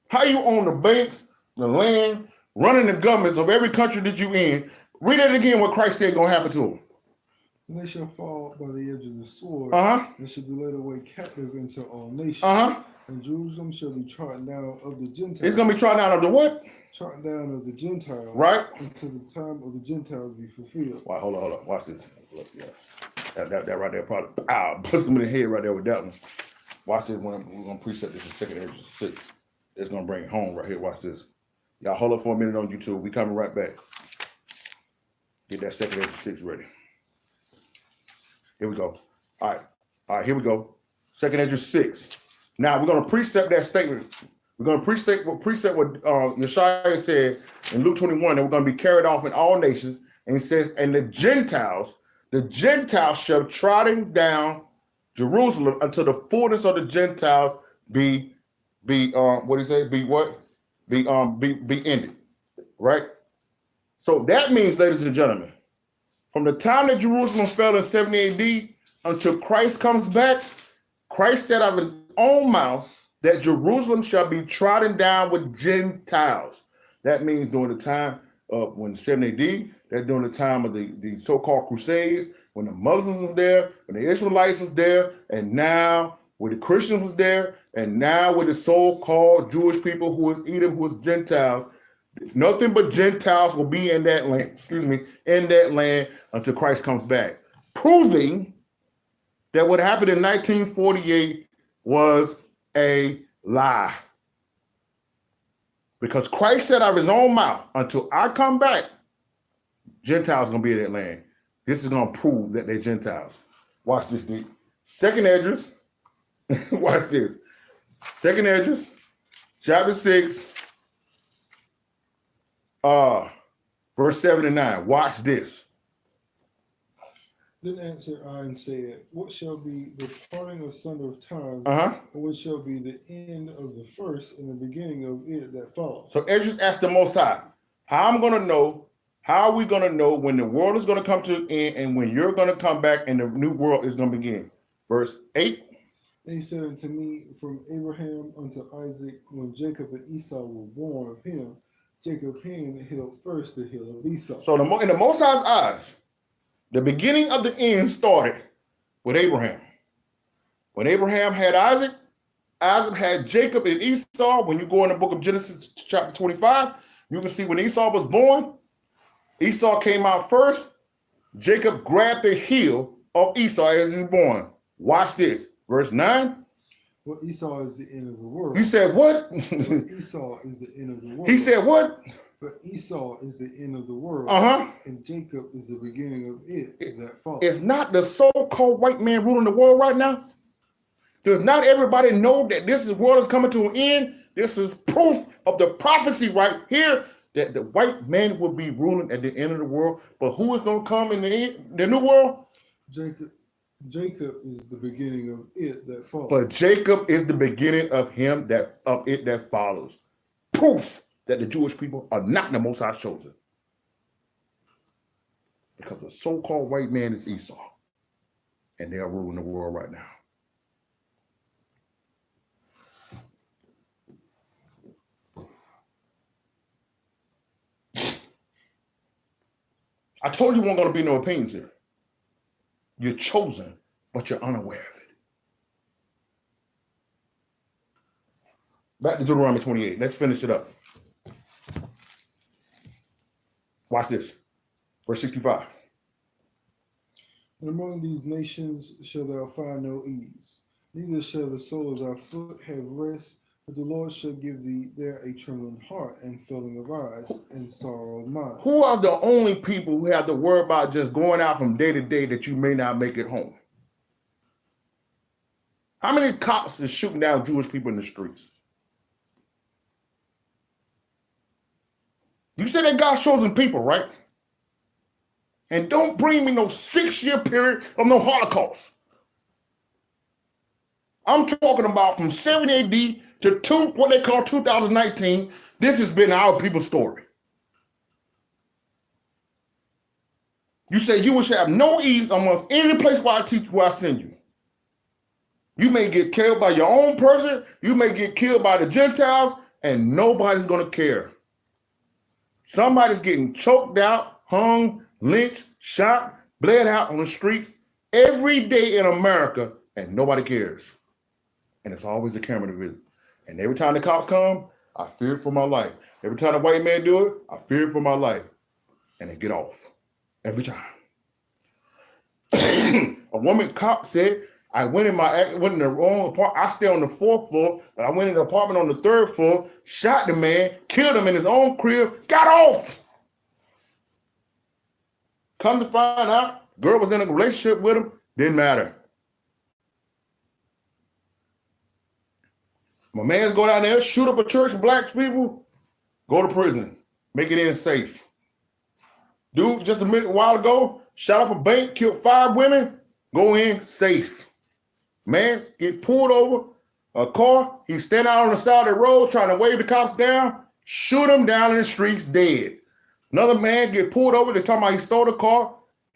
How you own the banks, the land, running the governments of every country that you in? Read it again what Christ said gonna happen to them. And they shall fall by the edge of the sword. Uh-huh. And shall be led away captive into all nations. Uh-huh. And Jerusalem shall be trodden down of the Gentiles. It's gonna be trodden down of the what? Trodden down of the Gentiles. Right. Until the time of the Gentiles be fulfilled. Wow, hold on. Watch this. Look, yeah. That right there probably bust him in the head right there with that one. Watch this when we're gonna preset this in 2 Ezra 6. It's gonna bring it home right here. Watch this. Y'all hold up for a minute on YouTube. We coming right back. Get that 2 Ezra 6 ready. Here we go. All right, here we go. 2 Ezra 6. Now we're gonna precept that statement. We're gonna precept what Yeshua said in Luke 21 that we're gonna be carried off in all nations. And he says, and the Gentiles shall trodden down Jerusalem until the fullness of the Gentiles be what do you say? Be what? Be ended. Right? So that means, ladies and gentlemen, from the time that Jerusalem fell in 70 AD until Christ comes back, Christ said out of his own mouth that Jerusalem shall be trodden down with Gentiles. That means during the time of when 70 AD, that's during the time of the so-called Crusades, when the Muslims was there, when the Israelites was there, and now when the Christians was there, and now with the so-called Jewish people who is Edom, who is Gentiles. Nothing but Gentiles will be in that land, in that land until Christ comes back. Proving that what happened in 1948 was a lie. Because Christ said out of his own mouth, until I come back, Gentiles are going to be in that land. This is going to prove that they're Gentiles. Watch this, Nick. 2 Esdras. Watch this. 2 Esdras, chapter 6, verse 7 and 9. Watch this. Then answered I and said, what shall be the parting asunder of time, Uh-huh. and what shall be the end of the first and the beginning of it that follows? So Esdras asked the Most High, how are we going to know when the world is going to come to an end and when you're going to come back and the new world is going to begin? Verse 8. And he said unto me, from Abraham unto Isaac, when Jacob and Esau were born of him, Jacob hand held first the hill of Esau. So in the Most High's eyes, the beginning of the end started with Abraham. When Abraham had Isaac, Isaac had Jacob and Esau. When you go in the book of Genesis chapter 25, you can see when Esau was born, Esau came out first. Jacob grabbed the heel of Esau as he was born. Watch this. Verse 9. Well, Esau is the end of the world. You said what? Esau is the end of the world. He said what? But Esau is the end of the world. Uh-huh. And Jacob is the beginning of it that follows. It's not the so-called white man ruling the world right now. Does not everybody know that this world is coming to an end? This is proof of the prophecy right here that the white man will be ruling at the end of the world. But who is going to come in the new world? Jacob is the beginning of it that follows. But Jacob is the beginning of it that follows. Proof that the Jewish people are not the Most High chosen. Because the so-called white man is Esau. And they are ruling the world right now. I told you weren't going to be no opinions here. You're chosen, but you're unaware of it. Back to Deuteronomy 28. Let's finish it up. Watch this. Verse 65. And among these nations shall thou find no ease, neither shall the sole of thy foot have rest, but the Lord shall give thee there a trembling heart, and failing of eyes, and sorrow of mind. Who are the only people who have to worry about just going out from day to day that you may not make it home? How many cops is shooting down Jewish people in the streets? You said that God's chosen people, right? And don't bring me no 6-year period of no Holocaust. I'm talking about from 70 AD to what they call 2019. This has been our people's story. You say you shall have no ease amongst any place where I send you. You may get killed by your own person. You may get killed by the Gentiles, and nobody's going to care. Somebody's getting choked out, hung, lynched, shot, bled out on the streets every day in America, and nobody cares. And it's always a camera to visit. And every time the cops come, I fear for my life. Every time the white man do it, I fear for my life. And they get off. Every time. A woman cop said, I went in the wrong apartment. I stay on the 4th floor, but I went in the apartment on the 3rd floor, shot the man, killed him in his own crib, got off. Come to find out, girl was in a relationship with him, didn't matter. My man's go down there, shoot up a church of black people, go to prison, make it in safe. Dude, just a while ago, shot up a bank, killed 5 women, go in safe. Man get pulled over, a car, he's standing out on the side of the road trying to wave the cops down, shoot him down in the streets, dead. Another man get pulled over, they're talking about he stole the car,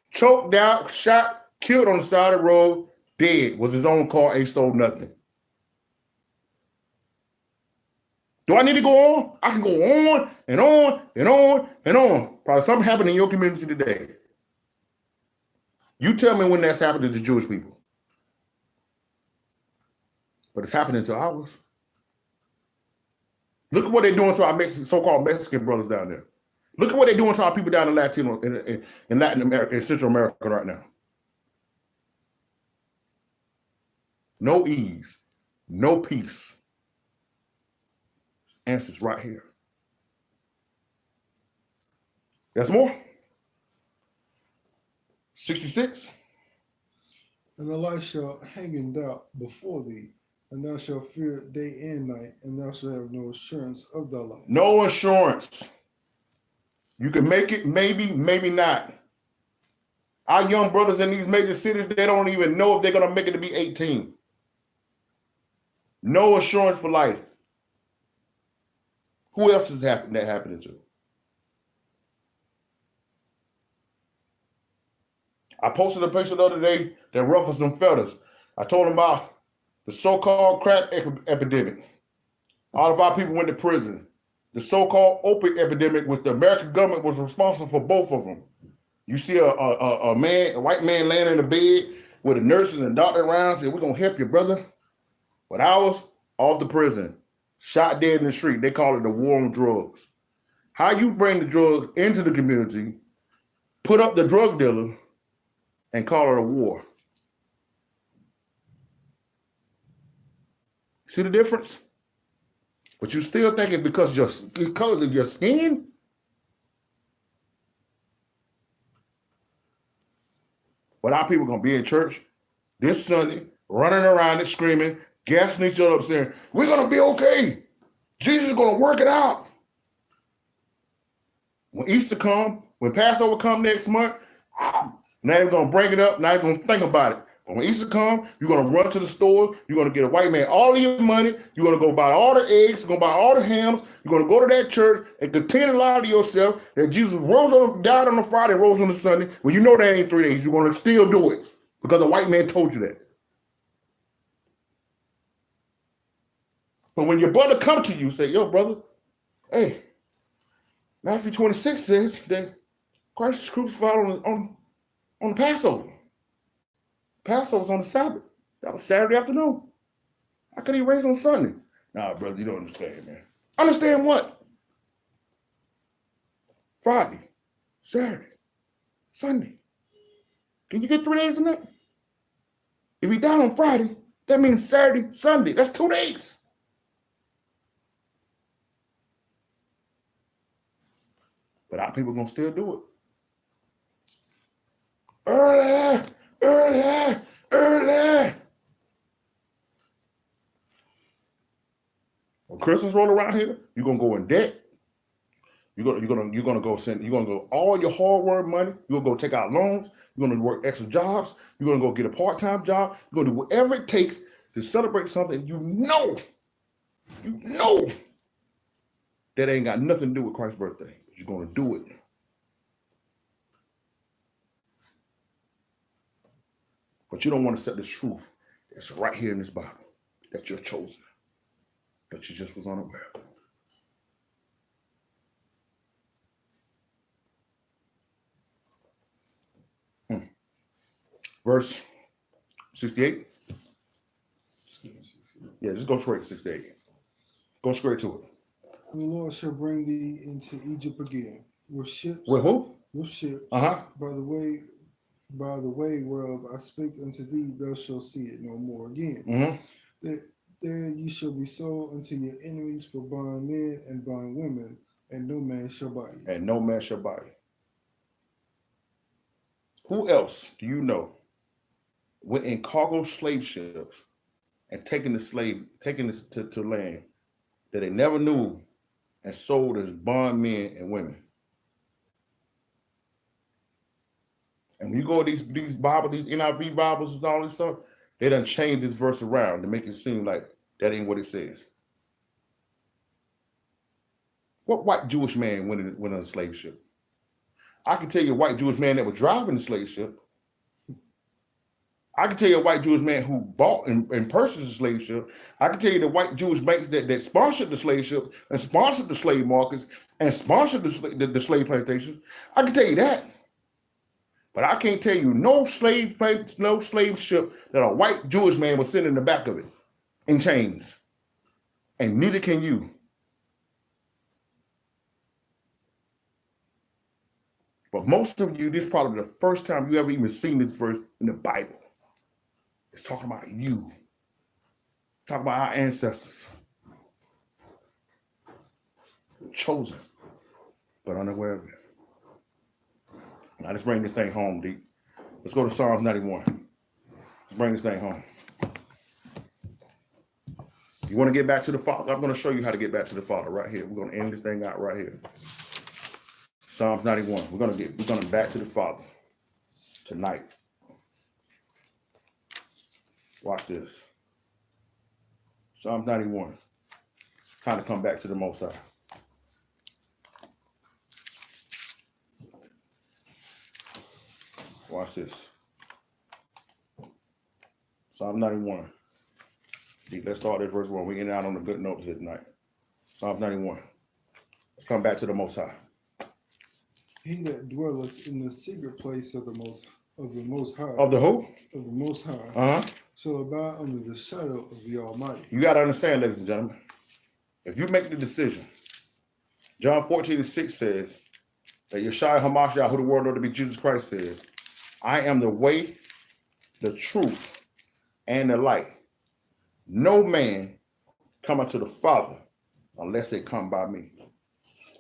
choked out, shot, killed on the side of the road, dead. Was his own car, ain't stole nothing. Do I need to go on? I can go on and on and on and on. Probably something happened in your community today. You tell me when that's happened to the Jewish people. But it's happening to ours. Look at what they're doing to our so-called Mexican brothers down there. Look at what they're doing to our people down in Latin America, in Central America right now. No ease, no peace. Answers right here. There's more. 66. And the light shall hang in doubt before thee, and thou shalt fear day and night, and thou shalt have no assurance of thy life. No assurance. You can make it, maybe, maybe not. Our young brothers in these major cities, they don't even know if they're going to make it to be 18. No assurance for life. Who else is that happening to? I posted a picture the other day that ruffled some feathers. I told them about the so-called crack epidemic. All of our people went to prison. The so-called opiate epidemic, which the American government was responsible for both of them. You see a white man laying in the bed with the nurses and doctor around, said, we're going to help you, brother. But ours, off the prison. Shot dead in the street. They call it the war on drugs. How you bring the drugs into the community, put up the drug dealer, and call it a war. See the difference? But you still think it's because of your skin? But our people going to be in church this Sunday, running around and screaming, gassing each other up, saying, we're going to be okay. Jesus is going to work it out. When Easter come, when Passover come next month, now you're going to bring it up, now you're going to think about it. But when Easter come, you're going to run to the store, you're going to get a white man all of your money, you're going to go buy all the eggs, you're going to buy all the hams, you're going to go to that church and continue to lie to yourself that Jesus died on a Friday and rose on a Sunday. When you know that ain't 3 days, you're going to still do it because the white man told you that. But when your brother come to you, say, yo, brother, hey, Matthew 26 says that Christ was crucified on the Passover. Passover's on the Sabbath. That was Saturday afternoon. How could he raise on Sunday? Nah, brother, you don't understand, man. Understand what? Friday, Saturday, Sunday. Can you get 3 days in that? If he died on Friday, that means Saturday, Sunday. That's 2 days. But our people gonna still do it. Early, early, early. When Christmas roll around here, you're gonna go in debt. You're gonna go all your hard work money. You're gonna go take out loans. You're gonna work extra jobs. You're gonna go get a part-time job. You're gonna do whatever it takes to celebrate something you know that ain't got nothing to do with Christ's birthday. But you're gonna do it. But you don't want to accept this truth that's right here in this Bible, that you're chosen, that you just was unaware of. Verse 68. Yeah, just go straight to 68. Go straight to it. And the Lord shall bring thee into Egypt again with ships. With who? With ships. Uh-huh. By the way whereof I speak unto thee, thou shalt see it no more again. Mm-hmm. There ye shall be sold unto your enemies for bondmen and bondwomen, and no man shall buy you. And no man shall buy you. Who else do you know went in cargo slave ships and taking this to land that they never knew and sold as bondmen and women? And when you go to these Bibles, these NIV Bibles and all this stuff, they done changed this verse around to make it seem like that ain't what it says. What white Jewish man went on a slave ship? I can tell you a white Jewish man that was driving the slave ship. I can tell you a white Jewish man who bought and purchased the slave ship. I can tell you the white Jewish banks that sponsored the slave ship and sponsored the slave markets and sponsored the slave plantations. I can tell you that. But I can't tell you no slave ship that a white Jewish man was sitting in the back of it in chains. And neither can you. But most of you, this is probably the first time you ever even seen this verse in the Bible. It's talking about you. It's talking about our ancestors. Chosen, but unaware of it. Now let's bring this thing home, D. Let's go to Psalms 91. Let's bring this thing home. You want to get back to the Father? I'm going to show you how to get back to the Father right here. We're going to end this thing out right here. Psalms 91. We're going to back to the Father tonight. Watch this. Psalms 91. Time to come back to the Most High. Watch this. Psalm 91. Let's start at verse 1. We're getting out on a good note here tonight. Psalm 91. Let's come back to the Most High. He that dwelleth in the secret place of the Most High. Of the who? Of the Most High. Uh-huh. Shall abide under the shadow of the Almighty. You got to understand, ladies and gentlemen, if you make the decision, John 14:6 says that Yeshua HaMashiach, who the world knows to be Jesus Christ, says, I am the way, the truth, and the light. No man come unto the Father unless they come by me.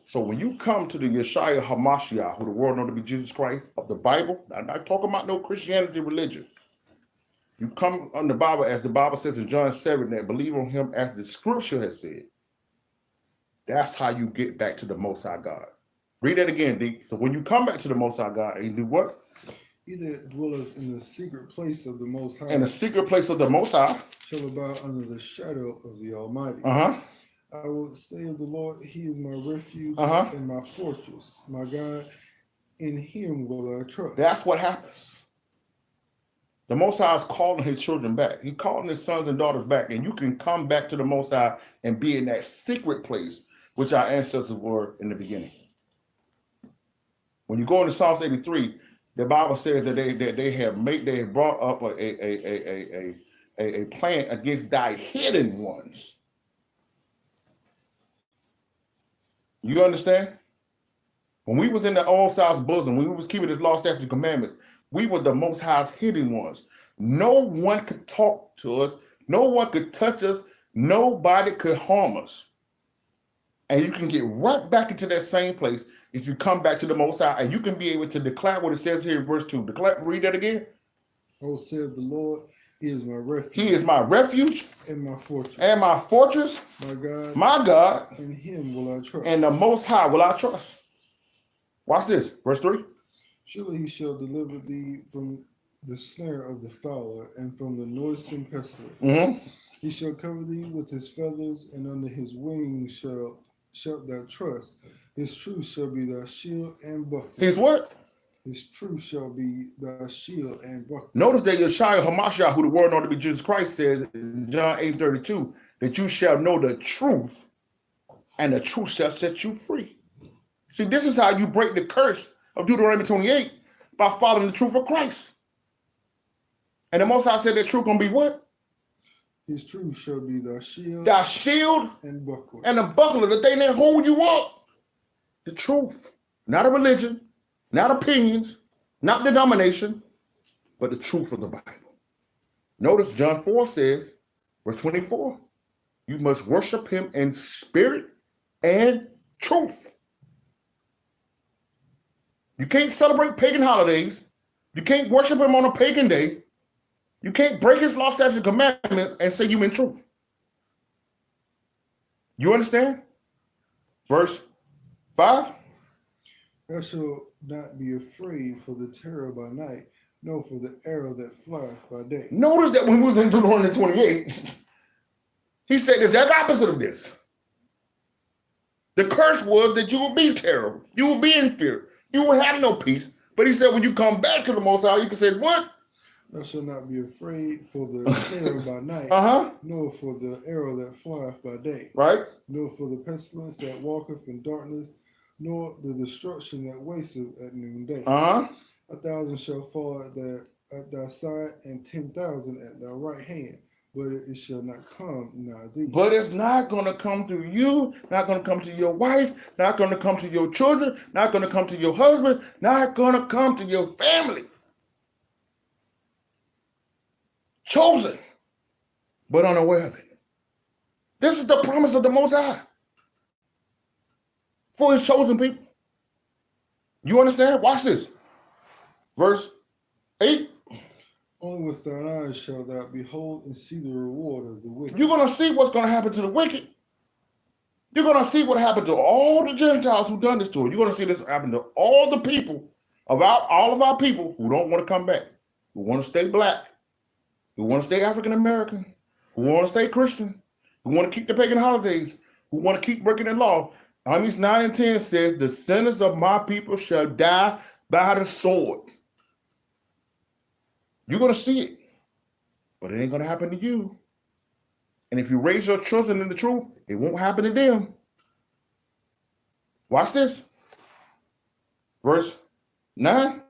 So when you come to the Yeshua HaMashiach, who the world knows to be Jesus Christ of the Bible, I'm not talking about no Christianity religion. You come on the Bible, as the Bible says in John 7, that believe on him as the scripture has said. That's how you get back to the Most High God. Read that again, D. So when you come back to the Most High God, you do what? He that dwelleth in the secret place of the Most High. In the secret place of the Most High. Shall abide under the shadow of the Almighty. Uh-huh. I will say of the Lord, he is my refuge and my fortress, my God, in him will I trust. That's what happens. The Most High is calling his children back. He's calling his sons and daughters back, and you can come back to the Most High and be in that secret place, which our ancestors were in the beginning. When you go into Psalms 83, the Bible says that they have brought up a plan against thy hidden ones. You understand? When we was in the old South's bosom, when we was keeping his law, statutes, and commandments, we were the Most High's hidden ones. No one could talk to us. No one could touch us. Nobody could harm us. And you can get right back into that same place if you come back to the Most High, and you can be able to declare what it says here in verse 2. Read that again. Oh, said the Lord, He is my refuge. He is my refuge and my fortress. And my fortress. My God. My God. In Him will I trust. And the Most High will I trust. Watch this. Verse 3. Surely He shall deliver thee from the snare of the fowler and from the noisome pestilence. Mm-hmm. He shall cover thee with His feathers, and under His wings shalt thou trust. His truth shall be thy shield and buckler. His what? His truth shall be thy shield and buckler. Notice that Yeshua HaMashiach, who the word ought to be Jesus Christ, says in John 8:32, that you shall know the truth, and the truth shall set you free. See, this is how you break the curse of Deuteronomy 28, by following the truth of Christ. And the Most High said that truth gonna be what? His truth shall be thy shield. Thy shield and buckler. And the buckler, the thing that hold you up. The truth. Not a religion, not opinions, not denomination, but the truth of the Bible. Notice John 4 says, verse 24, you must worship him in spirit and truth. You can't celebrate pagan holidays. You can't worship him on a pagan day. You can't break his law, statutes, and commandments and say you in truth. You understand? Verse 5. Thou shalt not be afraid for the terror by night, nor for the arrow that flieth by day. Notice that when we was in Deuteronomy 28, he said the exact opposite of this. The curse was that you will be terrible. You will be in fear. You will have no peace. But he said when you come back to the Most High, you can say, what? Thou shalt not be afraid for the terror by night, nor for the arrow that flieth by day, right? Nor for the pestilence that walketh in darkness, nor the destruction that wasteth at noonday. 1,000 shall fall at thy side, and 10,000 at thy right hand, but it shall not come nigh thee. But it's not going to come to you, not going to come to your wife, not going to come to your children, not going to come to your husband, not going to come to your family. Chosen, but unaware of it. This is the promise of the Most High for his chosen people. You understand? Watch this. Verse 8. Only with thine eyes shalt thou behold and see the reward of the wicked. You're going to see what's going to happen to the wicked. You're going to see what happened to all the Gentiles who done this to it. You're going to see this happen to all the people, all of our people who don't want to come back, who want to stay black, who want to stay African American, who want to stay Christian, who want to keep the pagan holidays, who want to keep breaking the law. Amos 9 and 10 says, the sinners of my people shall die by the sword. You're going to see it, but it ain't going to happen to you. And if you raise your children in the truth, it won't happen to them. Watch this. Verse 9.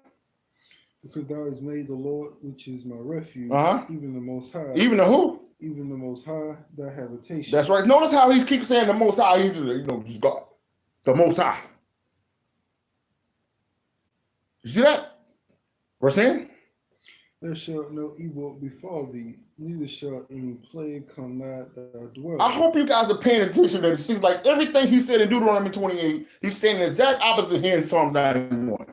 Because thou hast made the Lord, which is my refuge, even the Most High. Even the who? Even the Most High, thy habitation. That's right. Notice how he keeps saying the Most High. He's just God. The Most High. You see that? Verse 10. There shall no evil befall thee, neither shall any plague come nigh thy dwelling. I hope you guys are paying attention that it seems like everything he said in Deuteronomy 28, he's saying the exact opposite here in Psalm 91.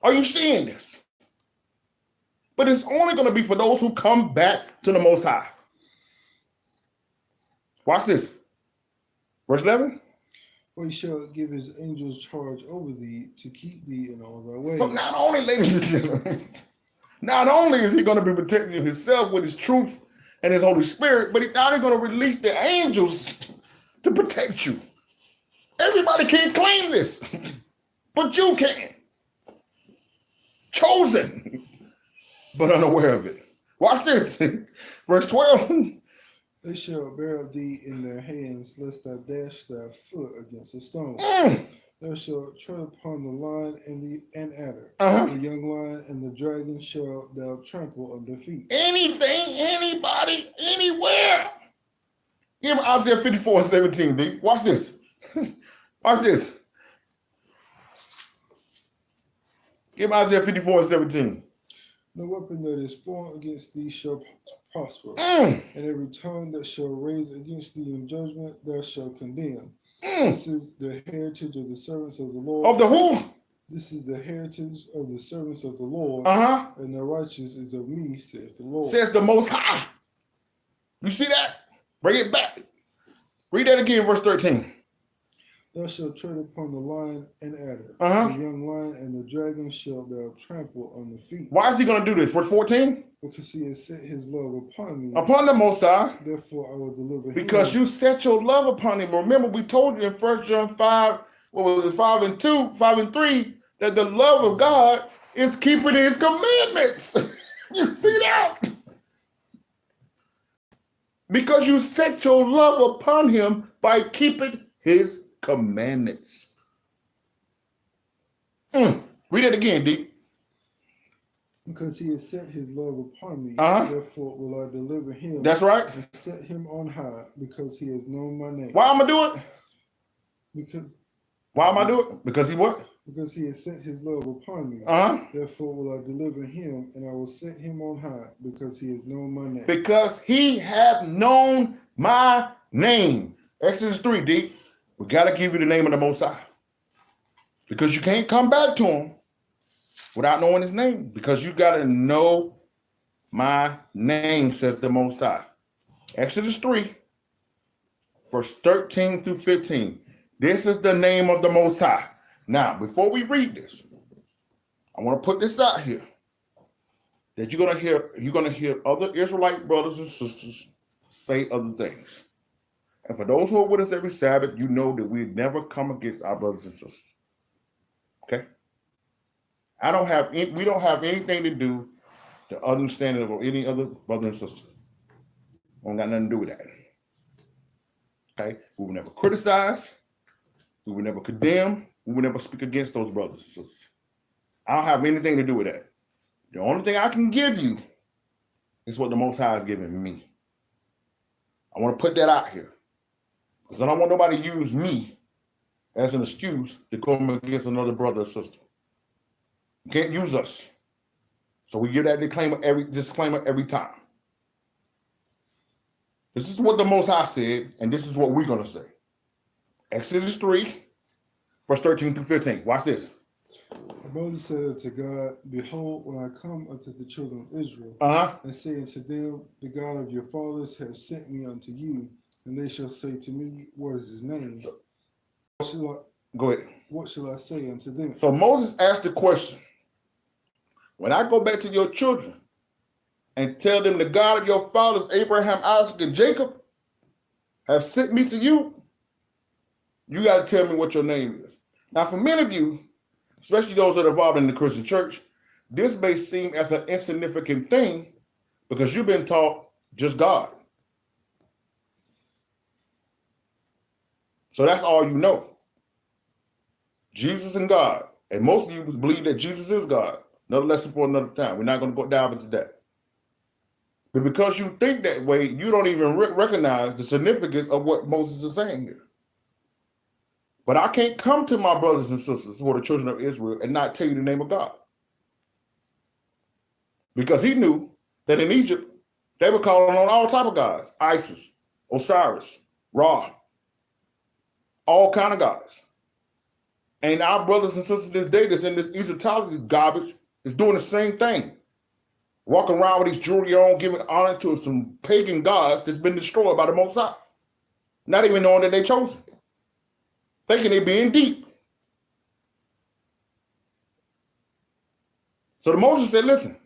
Are you seeing this? But it's only going to be for those who come back to the Most High. Watch this. Verse 11. For he shall give his angels charge over thee to keep thee in all thy ways. So not only, ladies and gentlemen, not only is he going to be protecting you himself with his truth and his Holy Spirit, but he's not going to release the angels to protect you. Everybody can't claim this, but you can. Chosen, but unaware of it. Watch this. Verse 12. They shall bear thee in their hands, lest thou dash thy foot against a stone. Thou shalt tread upon the lion and adder. Uh-huh. The young lion and the dragon shalt thou trample under feet. Anything, anybody, anywhere. Give me Isaiah 54 and 17, D. Watch this. Watch this. Give me Isaiah 54 and 17. No weapon that is formed against thee shall prosper, Mm, and every tongue that shall raise against thee in judgment thou shalt condemn. mm. This is the heritage of the servants of the Lord. Of the who? This is the heritage of the servants of the Lord, Uh-huh. and the righteous is of me, saith the Lord. Says the Most High. You see that? Bring it back. Read that again, verse 13. Thou shalt tread upon the lion and adder. Uh-huh. The young lion and the dragon shalt thou trample on the feet. Why is he going to do this? Verse 14. Because he has set his love upon me. Upon the Most High. Therefore I will deliver him. Because you set your love upon him. Remember, we told you in 1 John 5, what was it, 5 and 2, 5 and 3, that the love of God is keeping his commandments. You see that? Because you set your love upon him by keeping his commandments. Read it again, D. Because he has set his love upon me, Uh-huh. therefore will I deliver him. That's right. And set him on high, because he has known my name. Why am I do it? Why am I do it? Because he what? Because he has set his love upon me. Uh-huh. Therefore will I deliver him, and I will set him on high, because he has known my name. Because he hath known my name. Exodus 3, D. We got to give you the name of the Most High. Because you can't come back to him without knowing his name. Because you got to know my name, says the Most High. Exodus 3, verse 13 through 15. This is the name of the Most High. Now, before we read this, I want to put this out here. That you're gonna hear other Israelite brothers and sisters say other things. And for those who are with us every Sabbath, you know that we never come against our brothers and sisters. Okay? We don't have anything to do the understanding of any other brother and sister. Don't got nothing to do with that. Okay? We will never criticize. We will never condemn. We will never speak against those brothers and sisters. I don't have anything to do with that. The only thing I can give you is what the Most High has given me. I want to put that out here. Because I don't want nobody to use me as an excuse to come against another brother or sister. You can't use us. So we give that disclaimer every time. This is what the Most High said, and this is what we're going to say. Exodus 3, verse 13 through 15. Watch this. Moses said unto God, Behold, when I come unto the children of Israel, and say unto them, The God of your fathers has sent me unto you, and they shall say to me, What is his name? Go ahead. What shall I say unto them? So Moses asked the question, when I go back to your children and tell them the God of your fathers, Abraham, Isaac, and Jacob, have sent me to you, you got to tell me what your name is. Now, for many of you, especially those that are involved in the Christian church, this may seem as an insignificant thing because you've been taught just God. So that's all you know. Jesus and God. And most of you believe that Jesus is God. Another lesson for another time. We're not going to go dive into that. But because you think that way, you don't even recognize the significance of what Moses is saying here. But I can't come to my brothers and sisters who are the children of Israel and not tell you the name of God. Because he knew that in Egypt, they were calling on all type of gods. Isis, Osiris, Ra, all kind of gods. And our brothers and sisters today that's in this Egyptology garbage is doing the same thing. Walking around with these jewelry on, giving honor to some pagan gods that's been destroyed by the Most High. Not even knowing that they chosen. Thinking they being deep. So the Moses said, listen,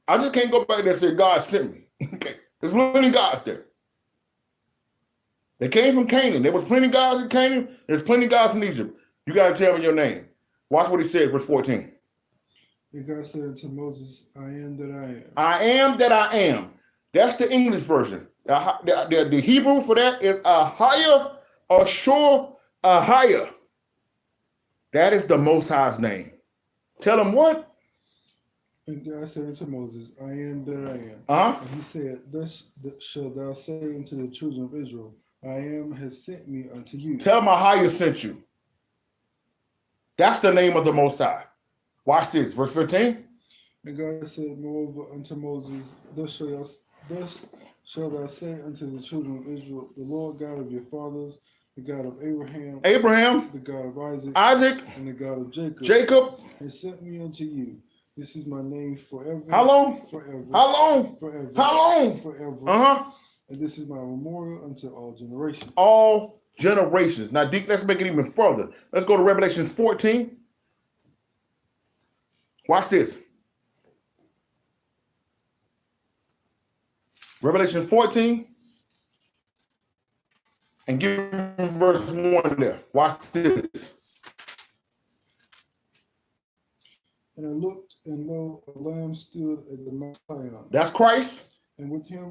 I just can't go back there and say God sent me. Okay. There's plenty of gods there. They came from Canaan. There was plenty of gods in Canaan. There's plenty of gods in Egypt. You got to tell me your name. Watch what he said, verse 14. And God said unto Moses, I am that I am. I am that I am. That's the English version. The Hebrew for that is Ahaya, Ashur, Ahaya. That is the Most High's name. Tell him what? And God said unto Moses, I am that I am. Uh-huh. And he said, Thus shalt thou say unto the children of Israel, I am has sent me unto you. Tell him how you sent you. That's the name of the Most High. Watch this, verse 15. And God said moreover unto Moses, Thus shalt thou say unto the children of Israel, the Lord God of your fathers, the God of Abraham, the God of Isaac, and the God of Jacob, has sent me unto you. This is my name forever. How long? Forever. How long? Forever. How long? Forever. Uh-huh. And this is my memorial unto all generations. All generations. Now, Dick, let's make it even further. Let's go to Revelation 14. Watch this. Revelation 14. And give me verse 1 there. Watch this. And I looked, and lo, a lamb stood at the Mount Zion. That's Christ. And with him